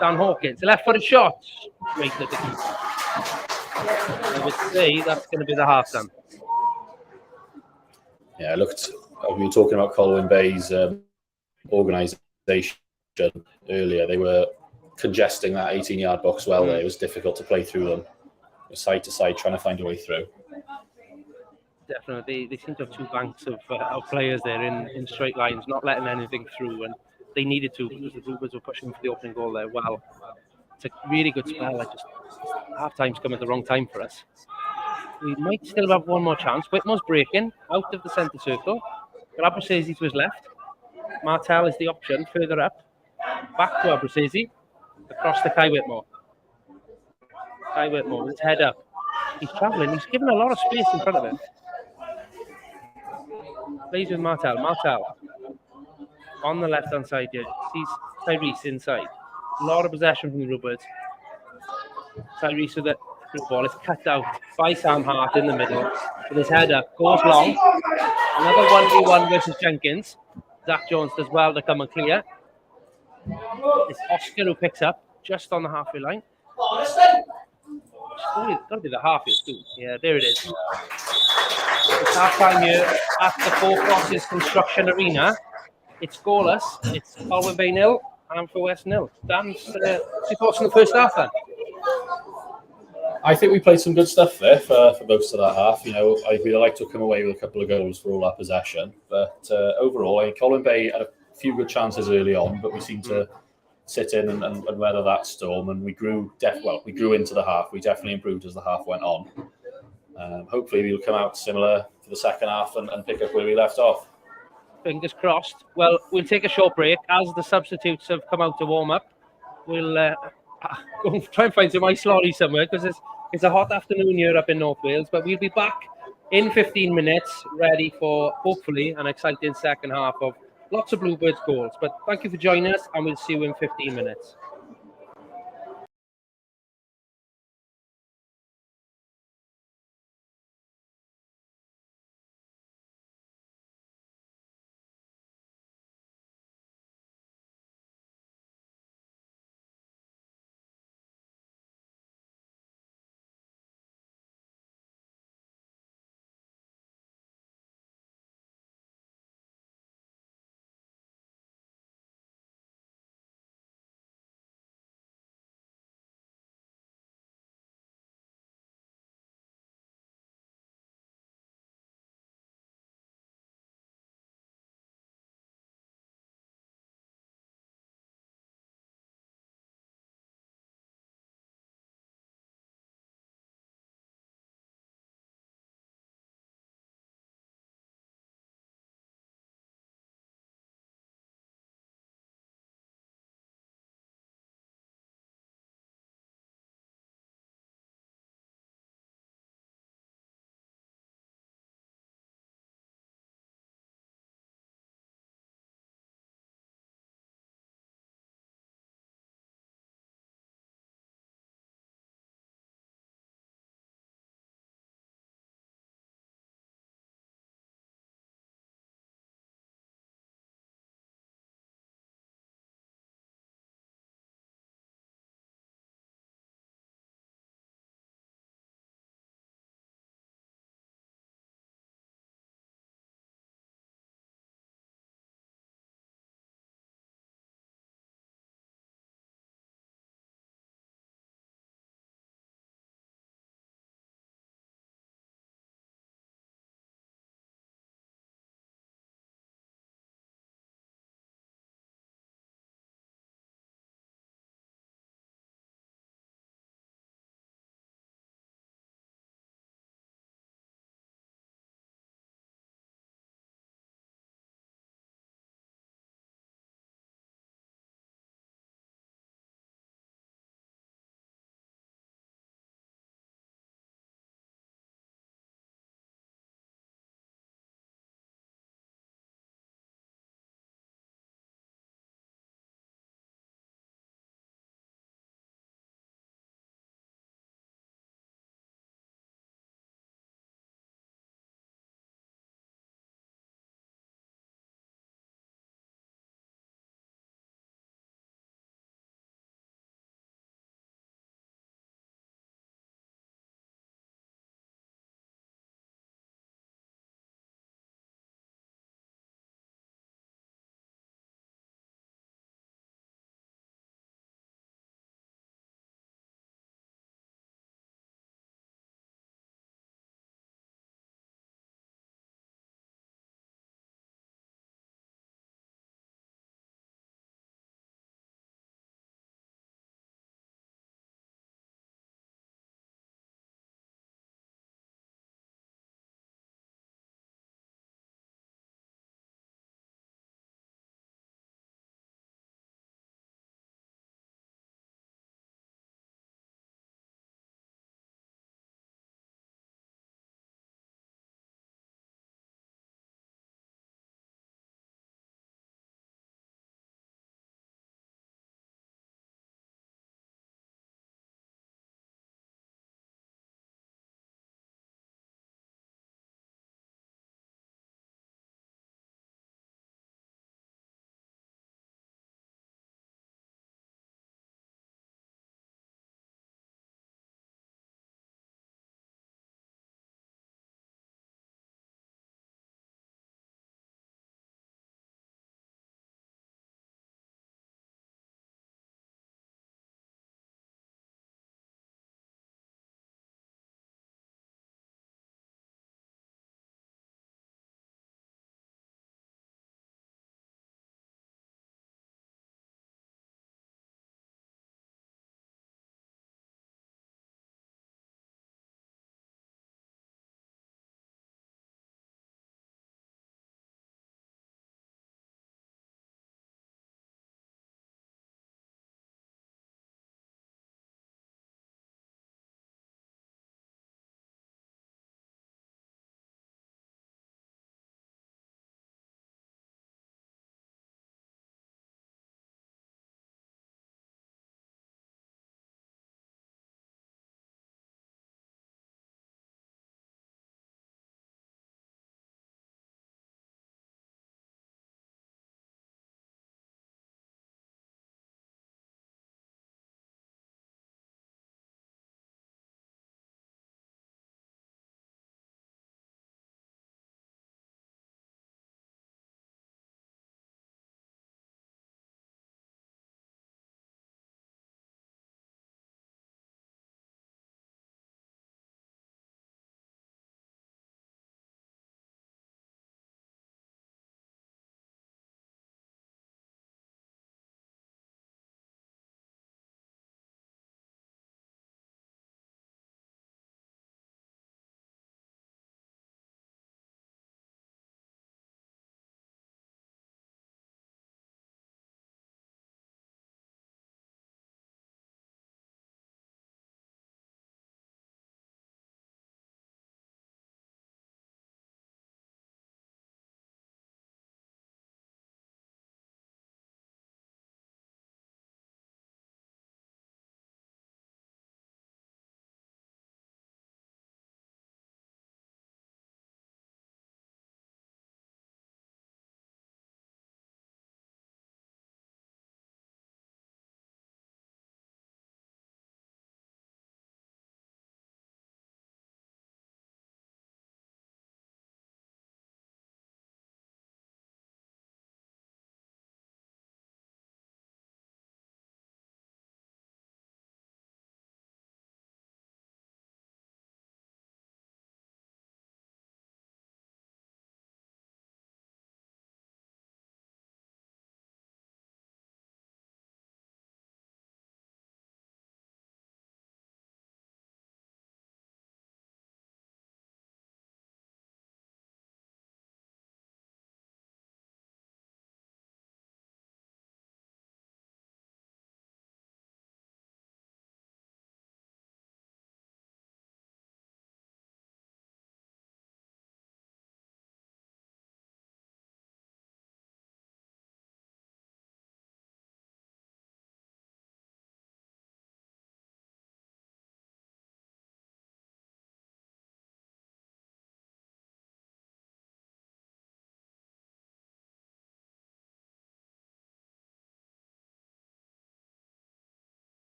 Dan Hawkins. Left-footed shot. Great at the keeper. I would say that's going to be the half time. Yeah, looked. We were talking about Colwyn Bay's organisation earlier. They were congesting that 18-yard box well there. It was difficult to play through them. Side to side, trying to find a way through. Definitely. They seem to have 2 banks of players there in straight lines, not letting anything through. And they needed to because the Bluebirds were pushing for the opening goal there well. It's a really good spell. Half-time's come at the wrong time for us. We might still have one more chance. Whitmore's breaking out of the centre circle. Abruzzese to his left. Martel is the option further up. Back to Abruzzese. Across to Kai Whitmore. Kai Whitmore with his head up. He's travelling. He's given a lot of space in front of him. Plays with Martel. Martel on the left-hand side here. Sees Tyrese inside. A lot of possession from the Bluebirds. Tyrese with the through ball. It's cut out by Sam Hart in the middle. With his head up. Goes long. Another 1v1 versus Jenkins. Zach Jones does well to come and clear. It's Oscar who picks up just on the halfway line. It's got to be the half here too. Yeah, there it is. It's half time here at the Four Crosses Construction Arena. It's scoreless. It's Colwyn Bay 0, Haverfordwest 0. Dan's your thoughts on the first half then? I think we played some good stuff there for most of that half. You know, I really like to come away with a couple of goals for all our possession. But overall, I think Colwyn Bay had a few good chances early on, but we seemed to sit in and weather that storm. And we grew into the half. We definitely improved as the half went on. Hopefully, we'll come out similar for the second half and pick up where we left off. Fingers crossed. Well, we'll take a short break as the substitutes have come out to warm up. We'll go and try and find some ice lolly somewhere because it's a hot afternoon here up in North Wales. But we'll be back in 15 minutes, ready for hopefully an exciting second half of lots of Bluebirds goals. But thank you for joining us, and we'll see you in 15 minutes.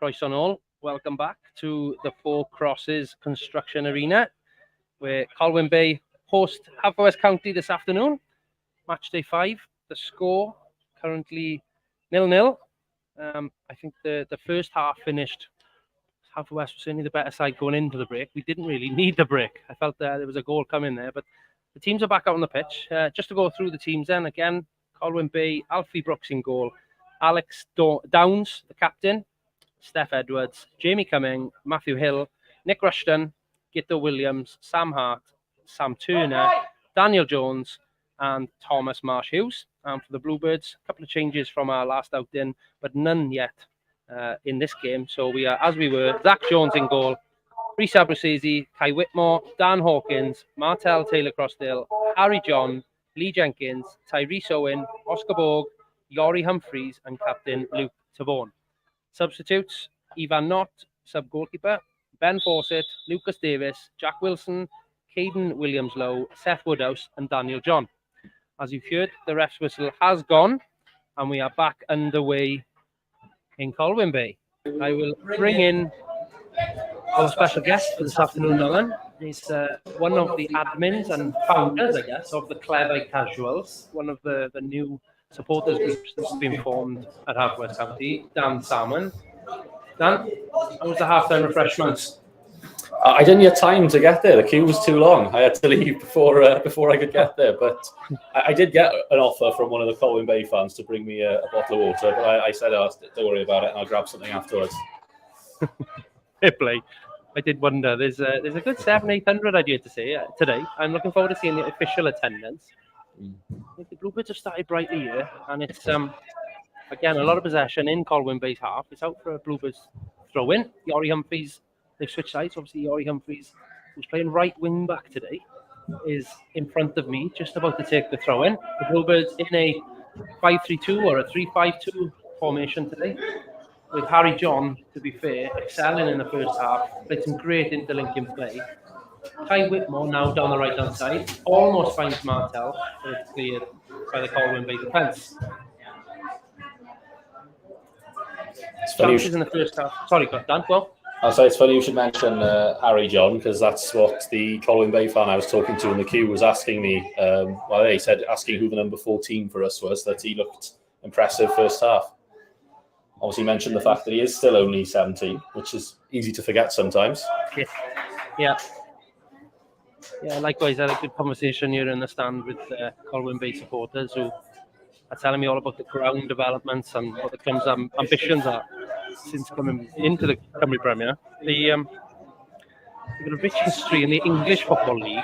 Croeso nôl. Welcome back to the Four Crosses Construction Arena, where Colwyn Bay host Haverfordwest County this afternoon. Match day 5. The score currently 0-0. I think the first half finished. Haverfordwest was certainly the better side going into the break. We didn't really need the break. I felt there was a goal coming there, but the teams are back out on the pitch. Just to go through the teams then again, Colwyn Bay, Alfie Brooks in goal, Alex Downs, the captain, Steph Edwards, Jamie Cumming, Matthew Hill, Nick Rushton, Gito Williams, Sam Hart, Sam Turner, Daniel Jones, and Thomas Marsh Hughes. And for the Bluebirds, a couple of changes from our last outing, but none yet in this game. So we are, as we were, Zach Jones in goal, Rhys Abruzzese, Kai Whitmore, Dan Hawkins, Martel Taylor-Crossdale, Harry John, Lee Jenkins, Tyrese Owen, Oscar Borg, Yori Humphreys, and captain Luke Tavone. Substitutes, Ivan Knott, sub-goalkeeper, Ben Fawcett, Lucas Davis, Jack Wilson, Caden Williams-Lowe, Seth Woodhouse, and Daniel John. As you've heard, the ref's whistle has gone, and we are back underway in Colwyn Bay. I will bring in our special guest for this afternoon, Nolan. He's one of the admins and founders, I guess, of the Clever Casuals, one of the new supporters groups that's been formed at Haverfordwest County. Dan Salmon. Dan, how was the half-time refreshments? I didn't get time to get there. The queue was too long. I had to leave before I could get there. But I did get an offer from one of the Colwyn Bay fans to bring me a bottle of water. But I said, "Oh, don't worry about it, and I'll grab something afterwards." Fair play. I did wonder. There's a good 700-800, I'd to say today. I'm looking forward to seeing the official attendance. I think the Bluebirds have started brightly here, and it's again a lot of possession in Colwyn Bay's half. It's out for a Bluebirds throw in. Yori Humphreys, they've switched sides. Obviously, Yori Humphreys, who's playing right wing back today, is in front of me, just about to take the throw in. The Bluebirds in a 5-3-2 or a 3-5-2 formation today, with Harry John, to be fair, excelling in the first half. Played some great interlinking play. Kai Whitmore now down the right-hand side, almost finds Martel, but it's cleared by the Colwyn Bay defence. Chances in the first half. Sorry, Dan, well. I'll say it's funny you should mention Harry John, because that's what the Colwyn Bay fan I was talking to in the queue was asking me. He said asking who the number 14 for us was, that he looked impressive first half. Obviously mentioned the fact that he is still only 17, which is easy to forget sometimes. Yeah, likewise, I had a good conversation here in the stand with Colwyn Bay supporters who are telling me all about the ground developments and what the club's ambitions are since coming into the Cymru Premier. They've got a rich history in the English Football League.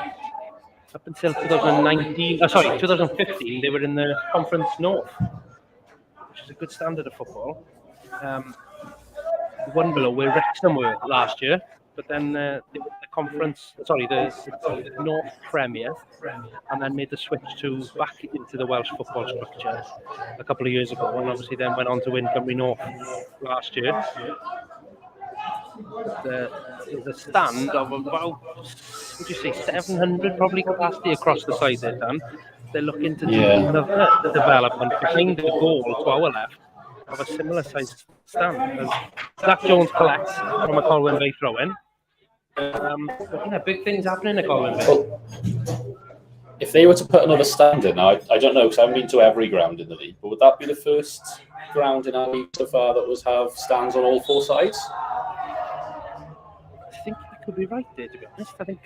Up until 2015, they were in the Conference North, which is a good standard of football. The one below where Wrexham were last year, but then the North Premier, and then made the switch back into the Welsh football structure a couple of years ago, and obviously then went on to win Cymru North last year. There's a stand of about, would you say, 700 probably capacity across the side there, Dan. They're looking to do the development behind the goal to our left of a similar sized stand as Zach Jones collects from a Colwyn Bay throw-in. Big things happening at Colwyn Bay. Well, if they were to put another stand in, now I don't know, because I haven't been to every ground in the league, but would that be the first ground in our league so far that would have stands on all four sides? I think you could be right there, to be honest. I think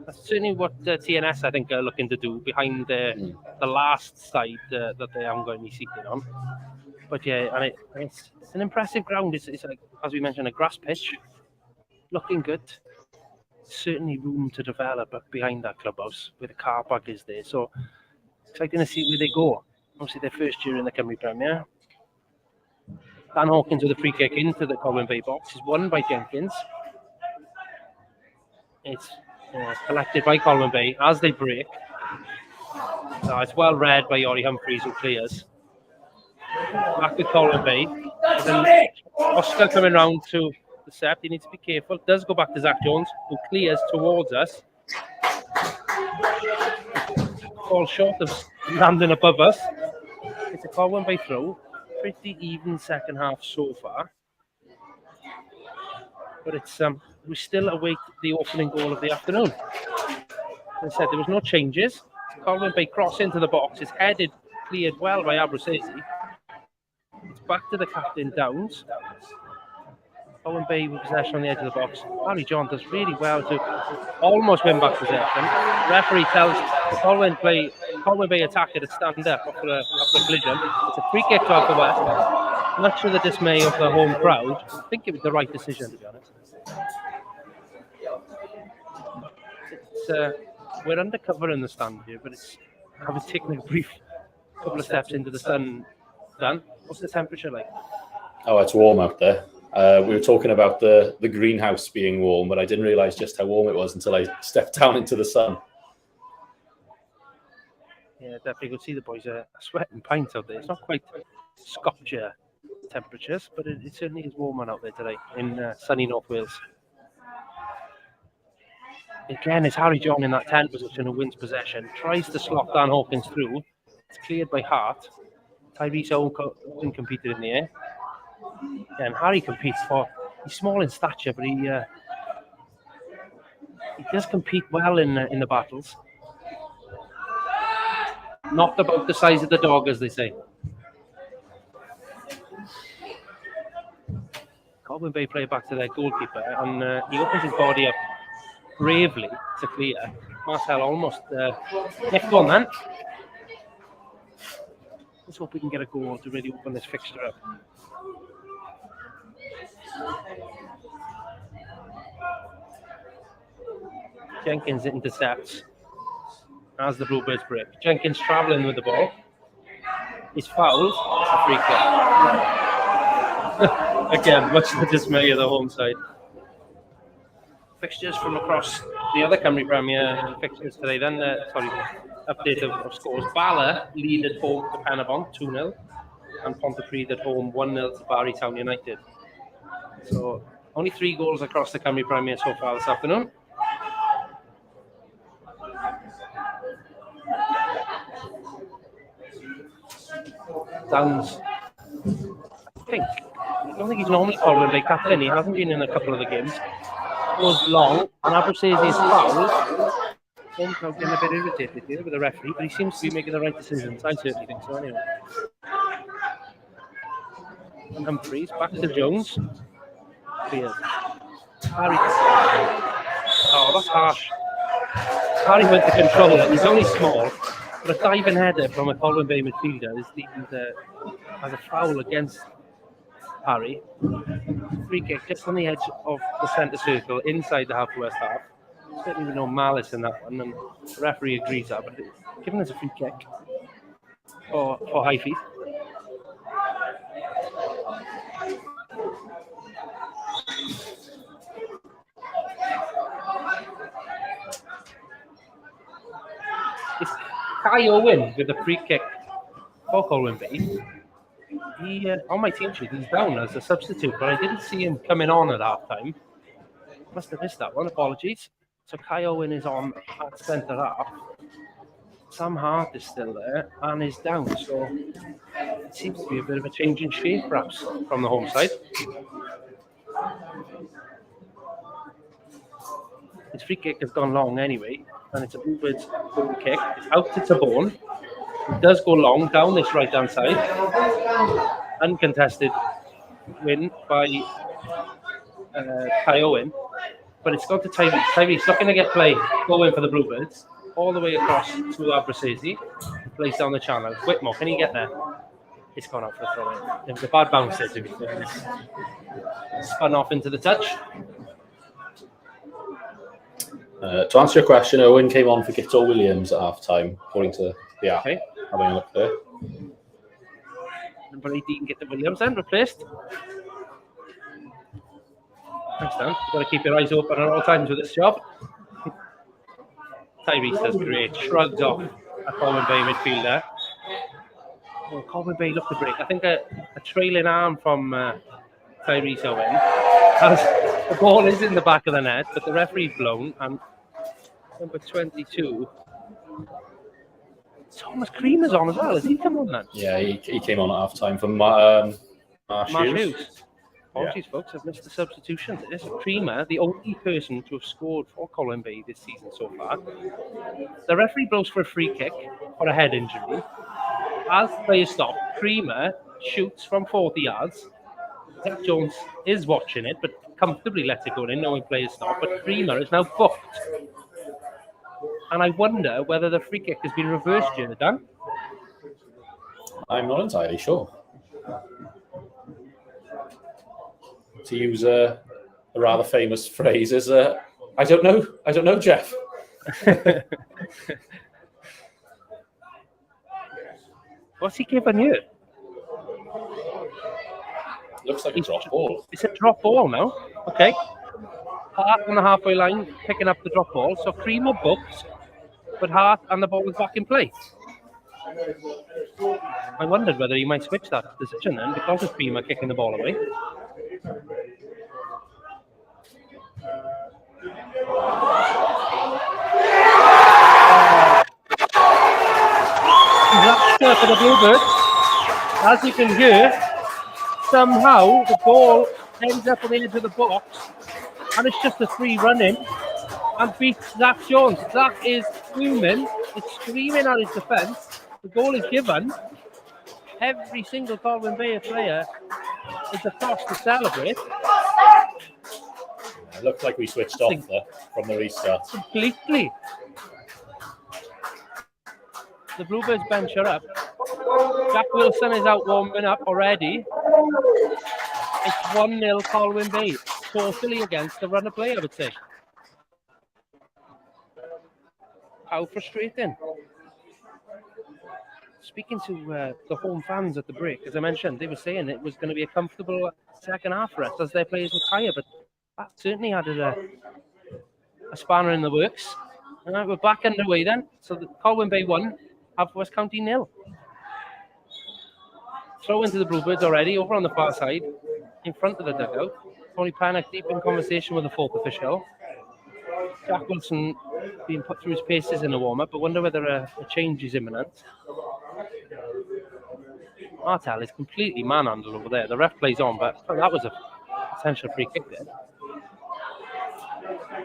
that's certainly what TNS, I think, are looking to do behind the last side that they aren't going to be seated on. But yeah, and it's an impressive ground. It's like, as we mentioned, a grass pitch, looking good. Certainly room to develop up behind that clubhouse where the car park is there. So exciting to see where they go. Obviously, their first year in the Cymru Premier. Dan Hawkins with a free kick into the Colwyn Bay box is won by Jenkins. It's collected by Colwyn Bay as they break. So it's well read by Yori Humphreys, who clears. Back with Colwyn Bay. Then Oscar coming round to the set. He needs to be careful. Does go back to Zach Jones, who clears towards us. Falls short of landing above us. It's a Colwyn Bay throw. Pretty even second half so far. But it's we still await the opening goal of the afternoon. As I said, there was no changes. Colwyn Bay cross into the box. It's headed, cleared well by Abruzzese. It's back to the captain, Downs. Colwyn Bay with possession on the edge of the box. Harry John does really well to almost win back possession. Referee tells the Colwyn Bay attacker to stand up after a collision. It's a free kick to Haverfordwest. Much to the dismay of the home crowd. I think it was the right decision, to be honest. We're undercover in the stand here, but I was taking a brief couple of steps into the sun. Dan, what's the temperature like? Oh, it's warm out there. We were talking about the greenhouse being warm, but I didn't realise just how warm it was until I stepped down into the sun. Yeah, definitely could see the boys are sweating pints out there. It's not quite Scotcher temperatures, but it certainly is warmer out there today in sunny North Wales. Again, it's Harry John in that 10 position who wins possession. Tries to slot Dan Hawkins through. It's cleared by Hart. Tyrese Owen competed in the air. And Harry competes he's small in stature, but he does compete well in the battles. Not about the size of the dog, as they say. Colwyn Bay play back to their goalkeeper, and he opens his body up bravely to clear. Marcel almost nicked one then. Let's hope we can get a goal to really open this fixture up. Jenkins intercepts as the Bluebirds break. Jenkins travelling with the ball. He's fouled. A free kick. Again, much to the dismay of the home side. Fixtures from across the other Cymru Premier fixtures today then. Update of scores. Bala lead at home to Penabon 2-0 and Pontypridd at home 1-0 to Barry Town United. So only 3 goals across the Cymru Premier so far this afternoon. Downs, I don't think he's normally Colwyn Bay captain. He hasn't been in a couple of the games. Goes long, and Abruzzese is fouled. Home crowd getting a bit irritated here with the referee, but he seems to be making the right decisions. I certainly think so, anyway. And Humphreys, back to Jones. Clears. Harry. Oh, that's harsh. Harry went to control it. He's only small, but a diving header from a Colwyn Bay midfielder is deemed as a foul against Harry. Free kick just on the edge of the centre circle inside the Haverfordwest half. Certainly no malice in that one, and the referee agrees that, but given as a free kick for high feet. It's Kai Owen with a free kick for Colwyn Bay. He, on my team sheet, he's down as a substitute, but I didn't see him coming on at half time. Must have missed that one, apologies. So Kai Owen is on at centre half. Sam Hart is still there and is down, so it seems to be a bit of a change in shape perhaps from the home side. His free kick has gone long anyway, and it's a Bluebirds goal kick. It's out to Tabone. It does go long down this right-hand side. Uncontested win by Kai Owen. But it's gone to Tyrese. Tyrese looking to get play. Go in for the Bluebirds. All the way across to Abruzzese. Plays down the channel. Whitmore, can he get there? It's gone out for a throw-in. It was a bad bounce there, to be fair. Spun off into the touch. To answer your question, Owen came on for Gito Williams at half-time, according to the app. Okay. Having a look there. Number 18, Gito Williams then, replaced. Thanks, Dan. You've got to keep your eyes open at all times with this job. Tyrese does great. Shrugs off a Colwyn Bay midfielder. Well, Colwyn Bay looked to break. I think a trailing arm from Tyrese Owen. As the ball is in the back of the net, but the referee's blown, and number 22. Thomas Creamer's on as well. Has he come on then? Yeah, he came on at half time for Marsh Hughes. Apologies, folks. I've missed the substitution. This Creamer, the only person to have scored for Colwyn Bay this season so far. The referee blows for a free kick for a head injury. As players stop, Creamer shoots from 40 yards. Zach Jones is watching it, but comfortably lets it go in, knowing players stop. But Creamer is now booked. And I wonder whether the free kick has been reversed here, Dan. I'm not entirely sure. To use a rather famous phrase, is I don't know, Jeff. What's he given you? Looks like a drop ball. It's a drop ball now. Okay. Hart on the halfway line, picking up the drop ball. So Creamer booked, but Hart and the ball was back in play. I wondered whether he might switch that decision then, because of Creamer kicking the ball away. That's for the Bluebirds. As you can hear, somehow the ball ends up on the edge of the box, and it's just a free run in and beats Zach Jones. Zach is fuming, it's screaming at his defence. The goal is given. Every single Colwyn Bay player is across to celebrate. It looked like we switched off there from the restart. Completely. The Bluebirds bench are up. Jack Wilson is out warming up already. It's 1-0 Colwyn Bay. Totally against the run of play, I would say. How frustrating. Speaking to the home fans at the break, as I mentioned, they were saying it was going to be a comfortable second half for us as their players retire, but that certainly added a spanner in the works. And we're back underway then. So the Colwyn Bay 1, Haverfordwest County 0. Throw into the Bluebirds already, over on the far side, in front of the dugout. Tony Panic deep in conversation with the fourth official. Jack Wilson being put through his paces in the warm-up, but wonder whether a change is imminent. Martel is completely manhandled over there. The ref plays on, but that was a potential free kick there.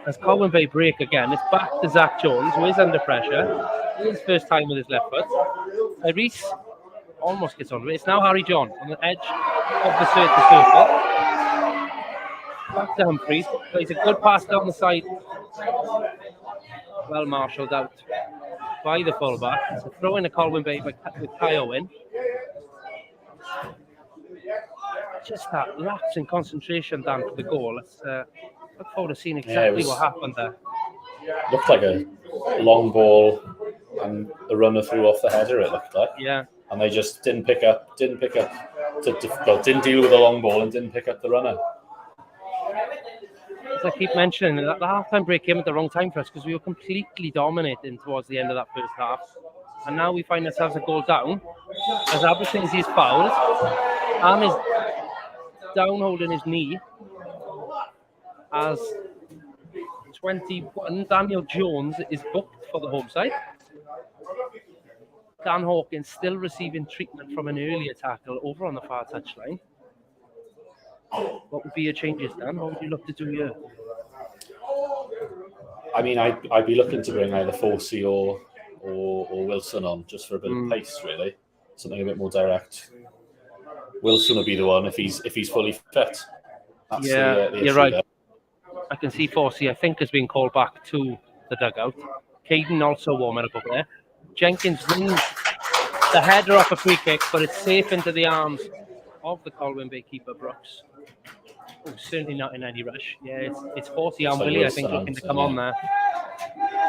As Colwyn Bay break again, it's back to Zach Jones, who is under pressure. His first time with his left foot. Reese almost gets on it. It's now Harry John on the edge of the circle. Back to Humphreys. Plays a good pass down the side. Well marshalled out by the fullback. So throw in a Colwyn Bay with Colwyn. Just that lapse in concentration down for the goal. Let's look forward to seeing exactly what happened there. Looked like a long ball and the runner threw off the header, it looked like. Yeah. And they just didn't pick up, didn't deal with the long ball and didn't pick up the runner. As I keep mentioning, the half-time break came at the wrong time for us because we were completely dominating towards the end of that first half. And now we find ourselves a goal down as Albertins is fouled. Arm is down holding his knee as 21, Daniel Jones is booked for the home side. Dan Hawkins still receiving treatment from an earlier tackle over on the far touchline. What would be your changes, Dan? What would you look to do here? I mean, I'd be looking to bring either Forsey or Wilson on just for a bit of pace, really. Something a bit more direct. Wilson will be the one if he's fully fit. That's the you're right. There. I can see Forsey, I think, has been called back to the dugout. Caden also warming up over there. Jenkins wins the header off a free kick, but it's safe into the arms of the Colwyn Bay keeper, Brooks. Oh, certainly not in any rush. Yeah, it's Forsey and Willie, I think, looking to come on there.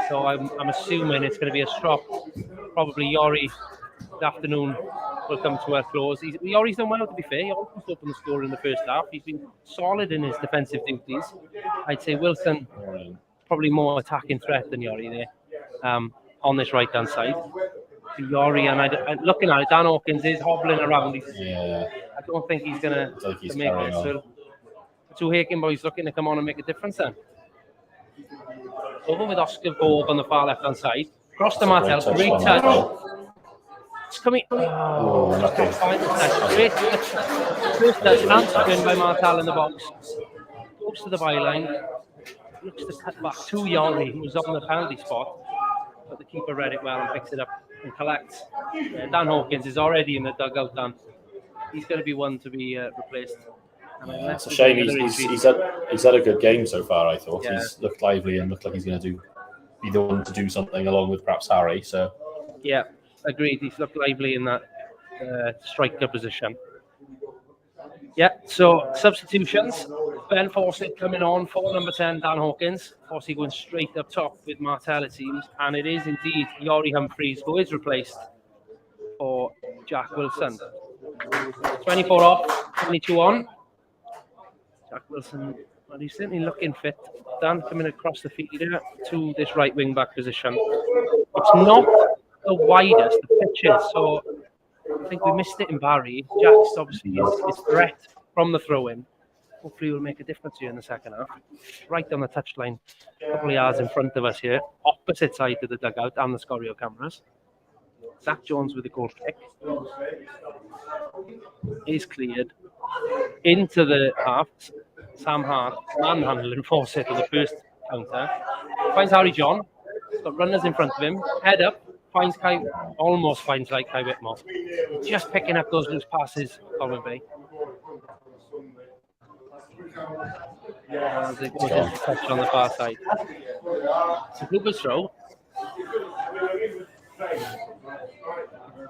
So I'm assuming it's going to be a strop. Probably Yori this afternoon will come to a close. Yori's done well, to be fair. He almost opened the score in the first half. He's been solid in his defensive duties. I'd say Wilson probably more attacking threat than Yori there on this right-hand side. Yori, and looking at it, Dan Hawkins is hobbling around. I don't think he's going to make it. So, two Haken boys looking to come on and make a difference then. Over with Oscar Borg on the far left-hand side. Cross to Martel, great tackle. It's coming. Oh, lucky. Great. First touch, win by Martel in the box. Goes to the byline. Looks to cut back to Yori, who was on the penalty spot. But the keeper read it well and picks it up and collects. Dan Hawkins is already in the dugout, Dan. He's going to be one to be replaced. Yeah, it's a shame. He's had a good game so far, I thought. Yeah. He's looked lively and looked like he's going to be the one to do something along with perhaps Harry. So yeah, agreed. He's looked lively in that striker position. Yeah, so substitutions. Ben Fawcett coming on for number 10, Dan Hawkins. Fawcett going straight up top with Martel, it seems. And it is indeed Yori Humphreys who is replaced for Jack Wilson. 24 off, 22 on. Jack Wilson, well, he's certainly looking fit. Dan coming across the field here to this right wing back position. It's not the widest the pitch is, so I think we missed it in Barry. Jack's obviously his threat from the throw in. Hopefully will make a difference here in the second half. Right on the touchline, a couple of yards in front of us here, opposite side of the dugout and the Scorio cameras. Zach Jones with a goal kick. Is cleared into the half. Sam Hart manhandling Fawcett at the first counter. Finds Harry John. Got runners in front of him. Head up. Almost finds like Kai Whitmore. Just picking up those loose passes, Colwyn Bay. As it goes into touch on the far side. It's a Bluebirds throw.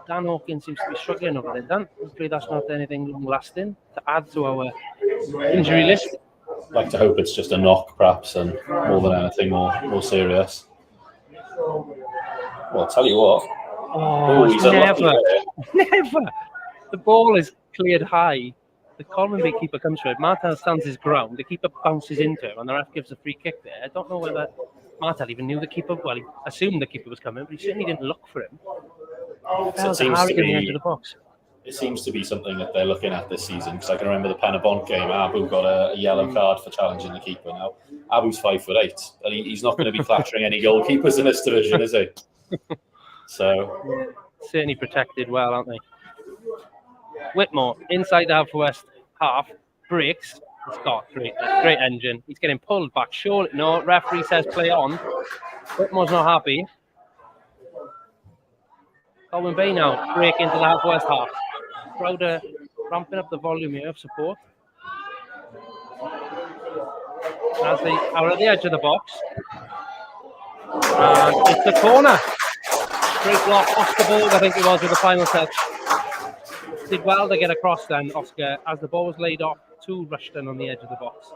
Dan Hawkins seems to be struggling over there, Dan. Hopefully that's not anything long-lasting to add to our injury list. I'd like to hope it's just a knock, perhaps, and more than anything more serious. Well, I'll tell you what. He's never. The ball is cleared high. The Colwyn Bay keeper comes for it. Martel stands his ground. The keeper bounces into him, and the ref gives a free kick there. I don't know whether Martel even knew the keeper. Well, he assumed the keeper was coming, but he certainly didn't look for him. It seems to be something that they're looking at this season, because I can remember the Penabont game. Abu got a yellow card for challenging the keeper. Now Abu's 5'8", and he's not going to be clattering any goalkeepers in this division, is he? So certainly protected well, aren't they? Whitmore inside the Haverfordwest half breaks. It's got great engine. He's getting pulled back. Surely no. Referee says play on. Whitmore's not happy. Colwyn Bay now break into the Haverfordwest half. Crowd are ramping up the volume here of support. As they are at the edge of the box. And it's the corner. Great block, Oscar Borg, I think it was, with the final touch. Did well to get across then, Oscar, as the ball was laid off to Rushton on the edge of the box.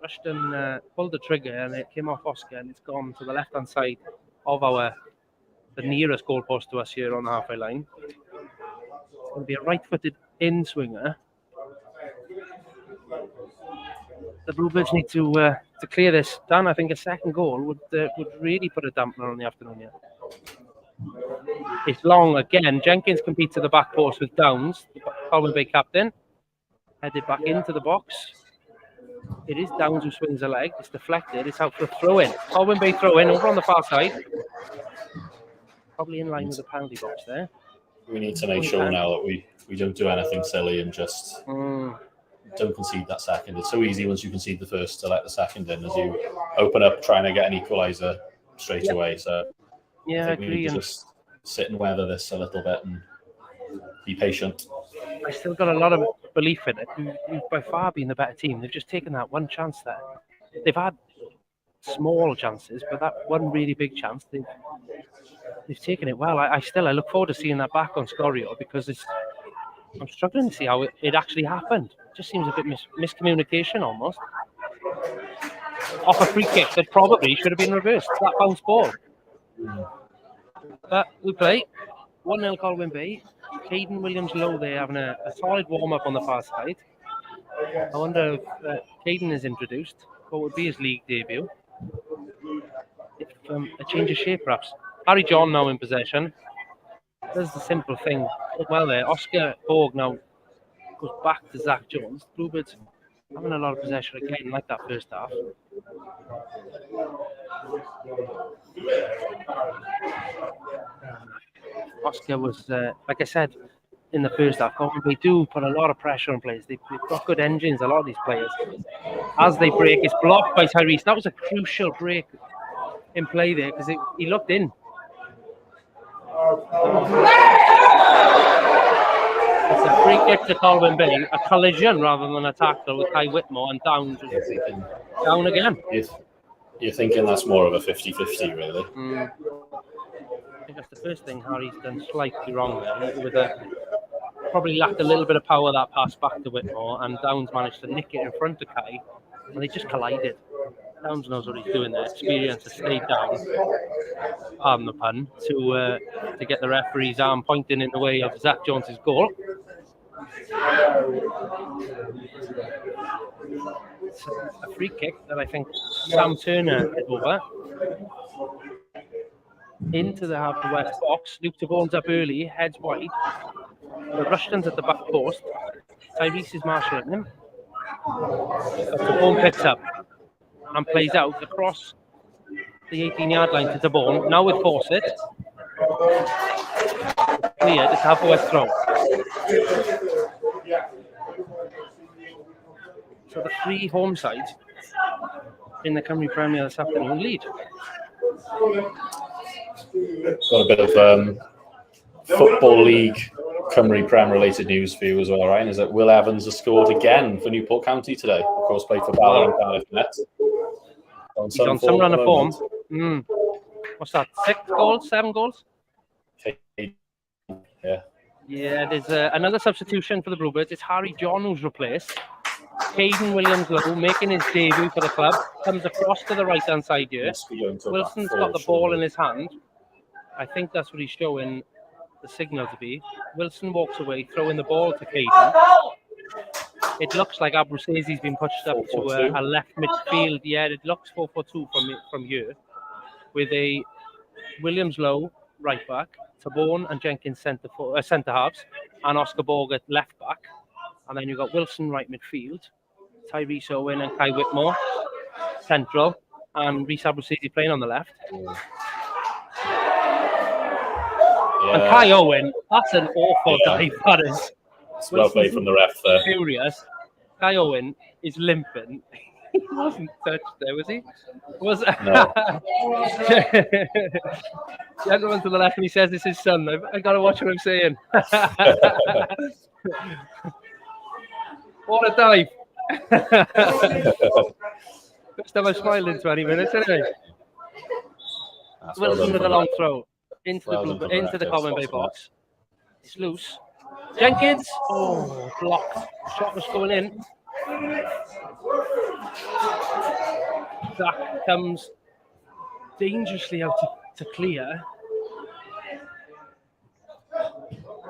Rushton pulled the trigger and it came off Oscar, and it's gone to the left-hand side of the nearest goalpost to us here on the halfway line. It's going to be a right-footed in-swinger. The Bluebirds need to clear this. Dan, I think a second goal would really put a dampener on the afternoon here. It's long again. Jenkins competes to the back post with Downs, the Colwyn Bay captain. Headed back into the box. It is Downs who swings a leg. It's deflected. It's out for a throw-in. Colwyn Bay throw-in over on the far side. Probably in line with the penalty box there. We need to make sure now that we don't do anything silly and just don't concede that second. It's so easy once you concede the first to let the second in as you open up trying to get an equaliser straight away. So yeah, I agree. We need to just sit and weather this a little bit and be patient. I still got a lot of belief in it. We've by far been the better team. They've just taken that one chance there. They've had small chances, but that one really big chance, they've taken it well. I look forward to seeing that back on Scorio, because I'm struggling to see how it actually happened. It just seems a bit miscommunication almost. Off a free kick that probably should have been reversed. That bounce ball. But we play 1-0 Colwyn Bay. Caden Williams-Lowe there having a solid warm-up on the far side. I wonder if Caden is introduced. What would be his league debut? If a change of shape, perhaps. Harry John now in possession. Does the simple thing well there. Oscar Borg now goes back to Zach Jones. Bluebirds having a lot of possession again, like that first half. Oscar was, like I said, in the first half, they do put a lot of pressure on players. They've got good engines, a lot of these players. As they break, it's blocked by Tyrese. That was a crucial break in play there because he looked in. It's a free kick to Colwyn Bay, a collision rather than a tackle with Kai Whitmore, and Downs down again. You're thinking that's more of a 50-50, really. I think that's the first thing Harry's done slightly wrong there. With probably lacked a little bit of power that pass back to Whitmore, and Downs managed to nick it in front of Kai, and they just collided. Downs knows what he's doing there. Experience has stayed down, pardon the pun, to get the referee's arm pointing in the way of Zach Jones's goal. It's a free kick that I think Sam Turner hit over into the Haverfordwest box. Luke Tabone's up early, heads wide. The Rushton's at the back post. Tyrese is marshalling him. Tabone picks up and plays out across the 18-yard line to Tabone. Now with Fawcett. Cleared, it's Haverfordwest throw. So the three home sides in the Cymru Premier this afternoon lead. Got a bit of Football League Cymru Prem related news for you as well, Ryan, is that Will Evans has scored again for Newport County today. Of course, played for Ballon and Cardiff Net. He's on some run of form. What's that, 6 goals, 7 goals? Yeah. Yeah, there's another substitution for the Bluebirds. It's Harry John who's replaced. Caden Williams-Lowe making his debut for the club. Comes across to the right-hand side here. Wilson's got the ball in his hand. I think that's what he's showing the signal to be. Wilson walks away, throwing the ball to Caden. It looks like Abrucezi's been pushed up to a left midfield. Yeah, it looks 4-4-2 from here. With a Williams-Lowe right back, Tabone and Jenkins centre halves, and Oscar Borg at left back. And then you've got Wilson right midfield, Tyrese Owen and Kai Whitmore central, and Rhys Abrucezi playing on the left. Yeah. And Kai Owen, that's an awful dive, that is. It's well played from the ref there. Furious. Kai Owen is limping. He wasn't touched there, was he? No. Gentleman to the left, and he says it's his son. I've got to watch what I'm saying. What a dive. First time I've smiled in 20 minutes, anyway. Wilson with a long throw into the Colwyn Bay box. It's loose. Jenkins. Oh, blocked. Shot was going in. Zach comes dangerously out to clear.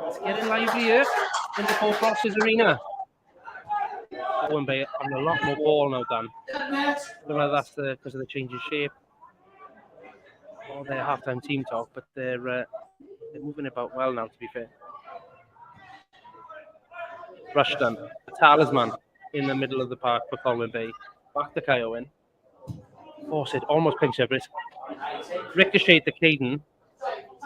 It's getting lively here in the Four Crosses arena. Colwyn Bay having a lot more ball now, Dan. I don't know if that's because of the change of shape or their halftime team talk, but they're moving about well now, to be fair. Rushton, the talisman in the middle of the park for Colwyn Bay. Back to Kai Owen. Fawcett almost pinks it, but it's ricocheted to Caden.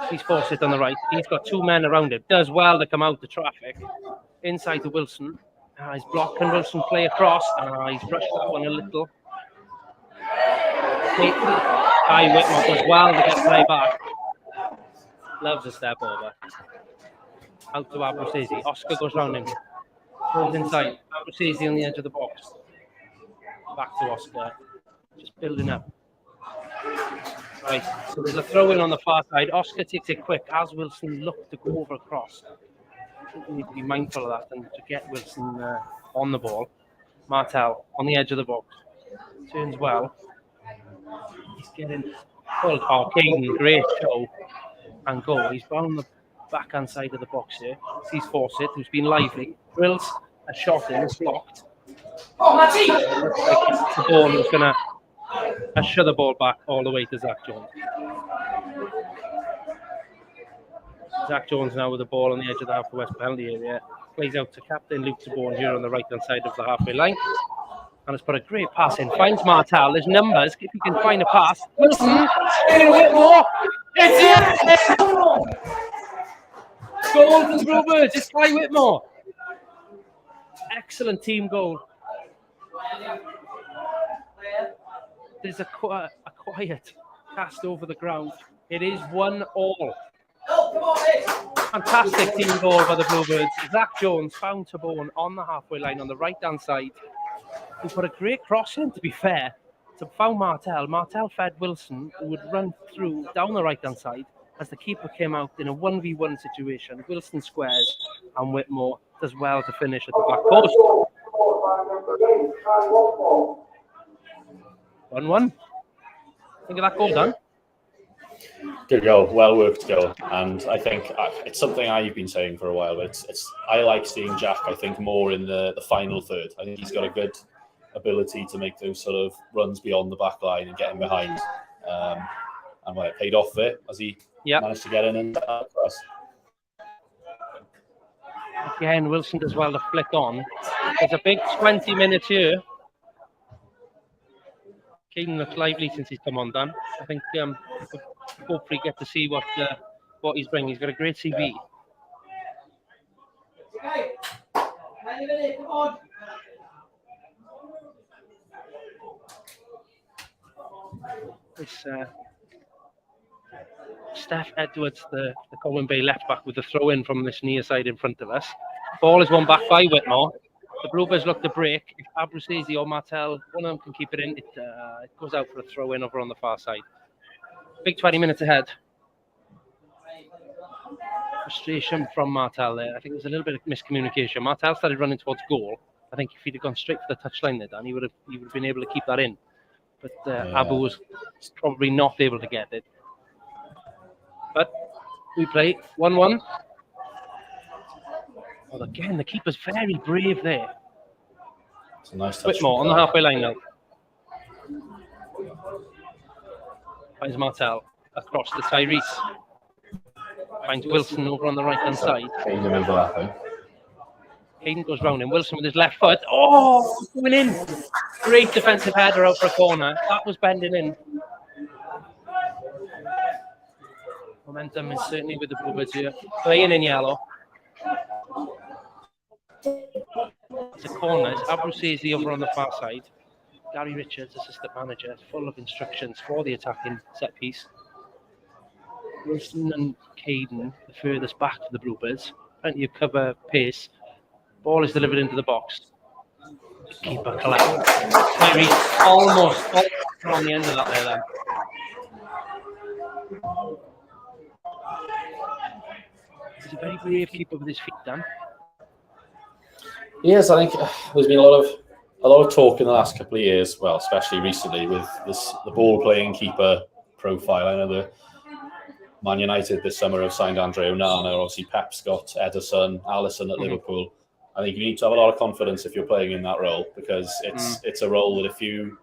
He's Fawcett on the right. He's got two men around him. Does well to come out the traffic. Inside to Wilson. He's blocked. Can Wilson play across? He's rushed that one a little. Kai Whitmore does well to get play back. Loves a step over. Out to Abrucezi. Oscar goes round him. Goes inside. Abrucezi on the edge of the box. Back to Oscar. Just building up. Right, so there's a throw in on the far side. Oscar takes it quick as Wilson looked to go over across. I think we need to be mindful of that and to get Wilson on the ball. Martel on the edge of the box. Turns well. He's getting pulled. Oh, Caden, great show and goal. He's on the backhand side of the box here. Sees Fawcett, who's been lively. Drills a shot in, it's blocked. Oh, Matty! Looks like the ball is going to usher the ball back all the way to Zach Jones. Zach Jones now with the ball on the edge of the Haverfordwest penalty area. Plays out to captain Luke Tabone here on the right-hand side of the halfway line. And has put a great pass in. Finds Martel. There's numbers. If he can find a pass. Wilson. Whitmore. It's it! Goal for the Bluebirds. It's Kai Whitmore. Excellent team goal. There's a quiet cast over the ground. It is 1-1. Fantastic team goal by the Bluebirds. Zach Jones found Tabone on the halfway line on the right-hand side. He put a great cross in, to be fair, to found Martel. Martel fed Wilson, who would run through down the right-hand side as the keeper came out in a 1v1 situation. Wilson squares and Whitmore does well to finish at the back post. 1-1. Think of that goal, Dan? Good goal, well worked goal, and I think it's something I've been saying for a while. But I like seeing Jack. I think more in the final third. I think he's got a good ability to make those sort of runs beyond the back line and get in behind. And well, it paid off there as he managed to get in and cross. Again, Wilson does well to flick on. There's a big 20 minutes here. Caden looks lively since he's come on, Dan. I think we'll hopefully get to see what he's bringing. He's got a great CV. Come on. It's Steph Edwards, the Colwyn Bay left back, with the throw in from this near side in front of us. Ball is won back by Whitmore. The Bluebirds look to break. If Abruzzese or Martel, one of them can keep it in, it goes out for a throw in over on the far side. Big 20 minutes ahead. Frustration from Martel there. I think there's a little bit of miscommunication. Martel started running towards goal. I think if he'd have gone straight for the touchline there, Dan, he would have been able to keep that in. But Abu was probably not able to get it. But we play 1-1. Well, again, the keeper's very brave there. It's a nice touch. Whitmore on the halfway line now. Finds Martel across to Tyrese. Finds Wilson over on the right-hand side. Hayden goes round him. Wilson with his left foot. Oh, going in. Great defensive header out for a corner. That was bending in. Momentum is certainly with the Bluebirds here. Playing in yellow. It's a corner. It's Abruzzese over on the far side. Gary Richards, assistant manager, full of instructions for the attacking set piece. Wilson and Caden, the furthest back for the Bluebirds. Plenty of cover, pace. Ball is delivered into the box. Keeper collects. Terry almost on the end of that there then. He's a very brave keeper with his feet, Dan. Yes, I think there's been a lot of talk in the last couple of years, well, especially recently, with the ball-playing keeper profile. I know the Man United this summer have signed Andre Onana, obviously Pep got Ederson, Alisson at Liverpool. I think you need to have a lot of confidence if you're playing in that role, because it's a role that if you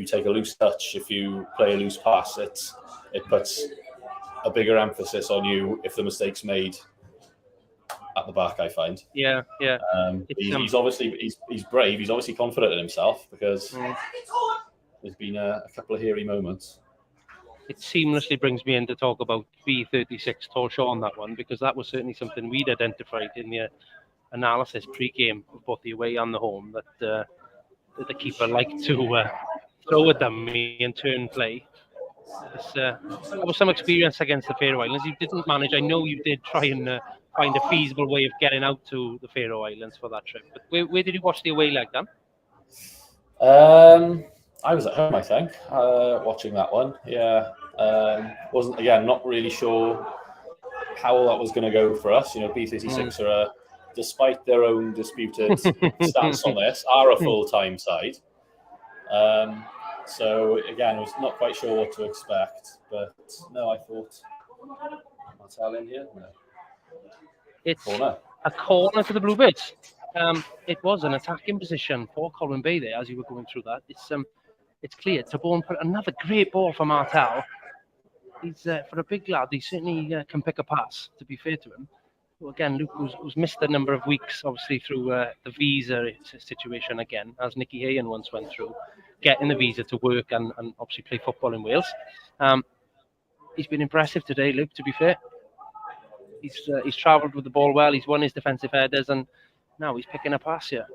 take a loose touch, if you play a loose pass, it puts a bigger emphasis on you if the mistake's made at the back, I find. Yeah. He's obviously he's brave. He's obviously confident in himself, because there's been a couple of hairy moments. It seamlessly brings me in to talk about B36 Torshaw on that one, because that was certainly something we'd identified in the analysis pre-game of both the away and the home, that the keeper liked to throw a dummy and turn play. There was some experience against the Faroe Islands. You didn't manage. I know you did try and find a feasible way of getting out to the Faroe Islands for that trip. But where did you watch the away leg, Dan? I was at home, I think, watching that one. Yeah, not really sure how that was going to go for us. You know, B36 are, despite their own disputed stance on this, are a full-time side. So again, I was not quite sure what to expect. But no, I thought Martel in here. No. It's a corner for the Bluebirds. It was an attacking position for Colwyn Bay there as you were going through that. It's clear. Tabone put another great ball for Martel. He's for a big lad. He certainly can pick a pass, to be fair to him. Well, again, Luke was missed a number of weeks, obviously, through the visa situation again, as Nicky Hayen once went through, getting the visa to work and obviously play football in Wales. He's been impressive today, Luke, to be fair. He's travelled with the ball well. He's won his defensive headers, and now he's picking a pass here.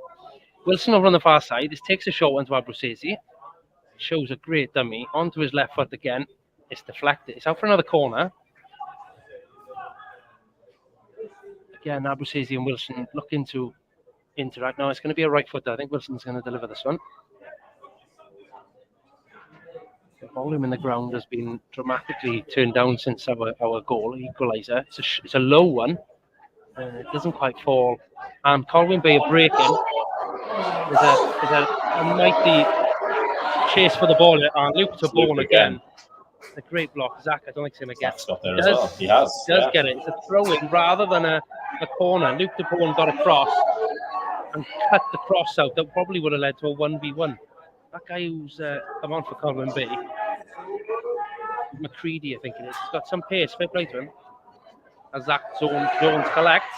Wilson over on the far side. This takes a short one to Abruzzese. Shows a great dummy onto his left foot again. It's deflected. It's out for another corner. Again, Abruzzese and Wilson looking to interact. Now it's going to be a right footer. I think Wilson's going to deliver this one. The volume in the ground has been dramatically turned down since our goal equaliser. It's a low one. It doesn't quite fall. And Colwyn Bay are breaking. There's a mighty chase for the ball and Luke to Bourne again. A great block. Zach, I don't think he's going to get it. He has get it. It's a throw-in rather than a corner. Luke de Bourne got across and cut the cross out. That probably would have led to a 1v1. That guy who's come on for Colwyn Bay, McCready, I think it is. He's got some pace. Fair play to him. As Zach Jones collects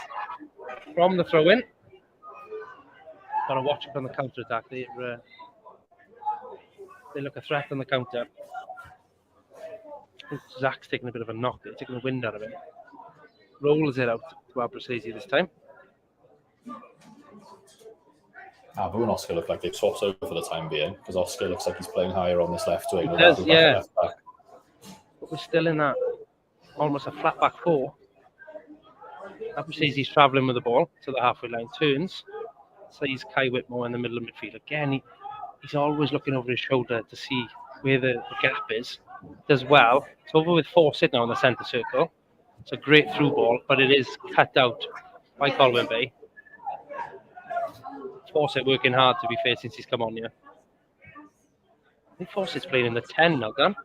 from the throw-in. Got to watch it on the counter-attack. They look a threat on the counter. Zach's taking a bit of a knock. They're taking the wind out of it. Rolls it out to Abruzzese this time. Abu and Oscar look like they've swapped over for the time being, because Oscar looks like he's playing higher on this left wing. He does, yeah. But we're still in that almost a flat back four. Abruzzese travelling with the ball to the halfway line, turns, sees Kai Whitmore in the middle of midfield. Again, he's always looking over his shoulder to see where the gap is. Does well. It's over with Fawcett now in the centre circle. It's a great through ball, but it is cut out by Colwyn Bay. Fawcett working hard, to be fair, since he's come on here. I think Fawcett's playing in the 10 now, Dan.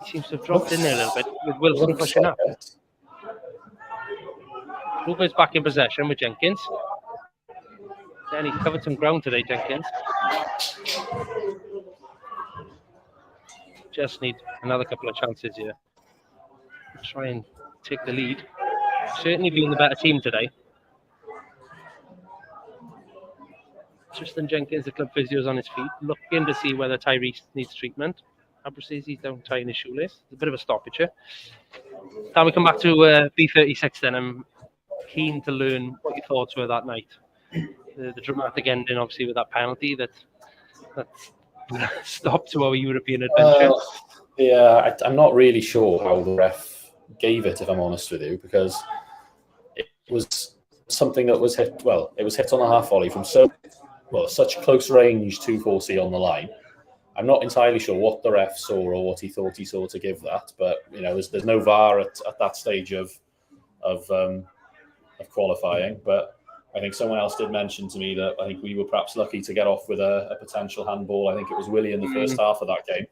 He seems to have dropped in there a little bit with Wilson pushing up. Bluebirds back in possession with Jenkins. Then he's covered some ground today, Jenkins. Just need another couple of chances here. Try and take the lead. Certainly being the better team today. Tristan Jenkins, the club physio, is on his feet, looking to see whether Tyrese needs treatment. Abruzzese down tying his shoelace. It's a bit of a stoppage here. Can we come back to B36 then? I'm keen to learn what your thoughts were that night. The dramatic ending, obviously, with that penalty that stopped to our European adventure. Yeah, I'm not really sure how the ref gave it, if I'm honest with you, because it was something that was hit. Well, it was hit on a half volley from such close range to 4C on the line. I'm not entirely sure what the ref saw or what he thought he saw to give that, but there's no VAR at that stage of qualifying. But I think someone else did mention to me that I think we were perhaps lucky to get off with a potential handball. I think it was Willie in the first half of that game.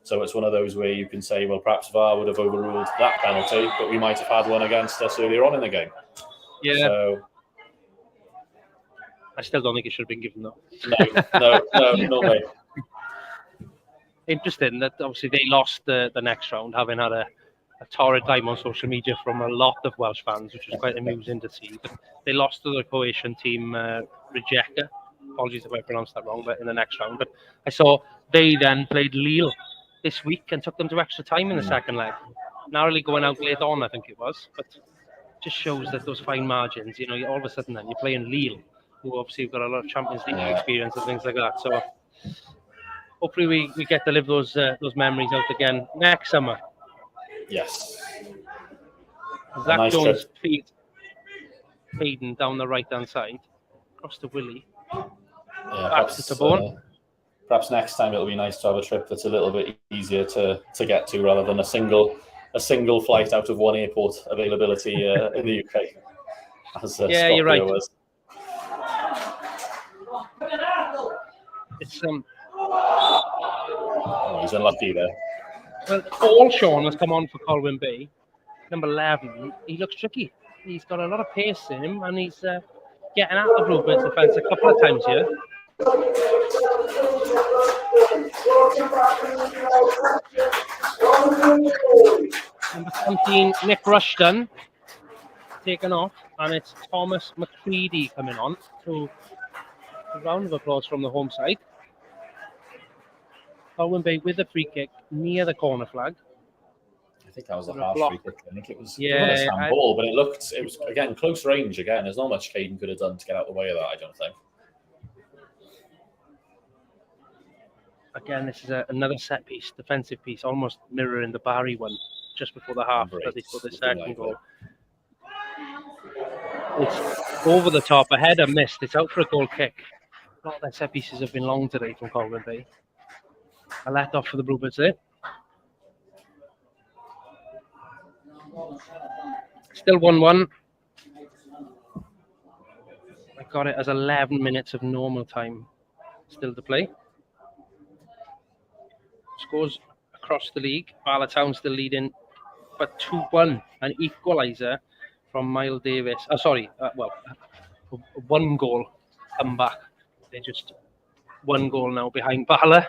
So it's one of those where you can say, well, perhaps VAR would have overruled that penalty, but we might have had one against us earlier on in the game. Yeah. So I still don't think it should have been given, though. No, not me. Interesting that obviously they lost the next round, having had a torrid time on social media from a lot of Welsh fans, which was quite amusing to see. But they lost to the Croatian team, Rijeka. Apologies if I pronounced that wrong, but in the next round. But I saw they then played Lille this week and took them to extra time in the second leg. Narrowly going out late on, I think it was. But just shows that those fine margins, all of a sudden then you're playing Lille, who obviously have got a lot of Champions League experience and things like that. So hopefully we get to live those memories out again next summer. Yes. Zach nice Jones feeds Hayden down the right-hand side, across to Willie. Yeah, perhaps next time it'll be nice to have a trip that's a little bit easier to get to, rather than a single flight out of one airport availability in the UK. Yeah, you're right. It's he's unlucky there. Well, Paul Sean has come on for Colwyn Bay, number 11. He looks tricky. He's got a lot of pace in him, and he's getting at the Bluebirds defence a couple of times here. Number 17, Nick Rushton, taken off, and it's Thomas McCready coming on. So a round of applause from the home side. Colwyn Bay with a free kick near the corner flag. I think that was a For a harsh block. free kick. I think it was Yeah, a handball, but it was again close range. Again, there's not much Caden could have done to get out of the way of that. I don't think. Again, this is another set piece, defensive piece, almost mirroring the Barry one just before the half that they scored the second goal. It's over the top, a header missed. It's out for a goal kick. A lot of their set pieces have been long today from Colwyn Bay. A let off for the Bluebirds there. Still 1-1. I got it as 11 minutes of normal time still to play. Scores across the league. Barlatown still leading, but 2-1. An equaliser from Miles Davis. One goal comeback. They're just one goal now behind Bala.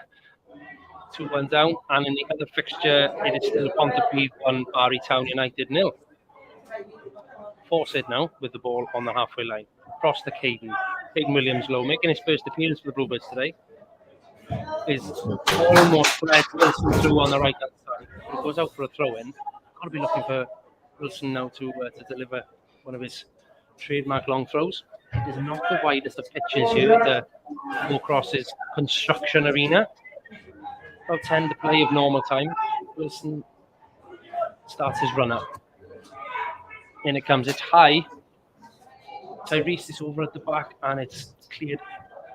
2-1 down. And in the other fixture, it is still Pontypridd 1, Barry Town United 0. Fawcett now with the ball on the halfway line. Across to Caden. Caden Williams-Lowe making his first appearance for the Bluebirds today. Is almost led Wilson through on the right hand side. He goes out for a throw in. Got to be looking for Wilson now to deliver one of his trademark long throws. It is not the widest of pitches here at the Four Crosses Construction Arena. About 10 to play of normal time. Wilson starts his run up. In it comes. It's high. Tyrese is over at the back and it's cleared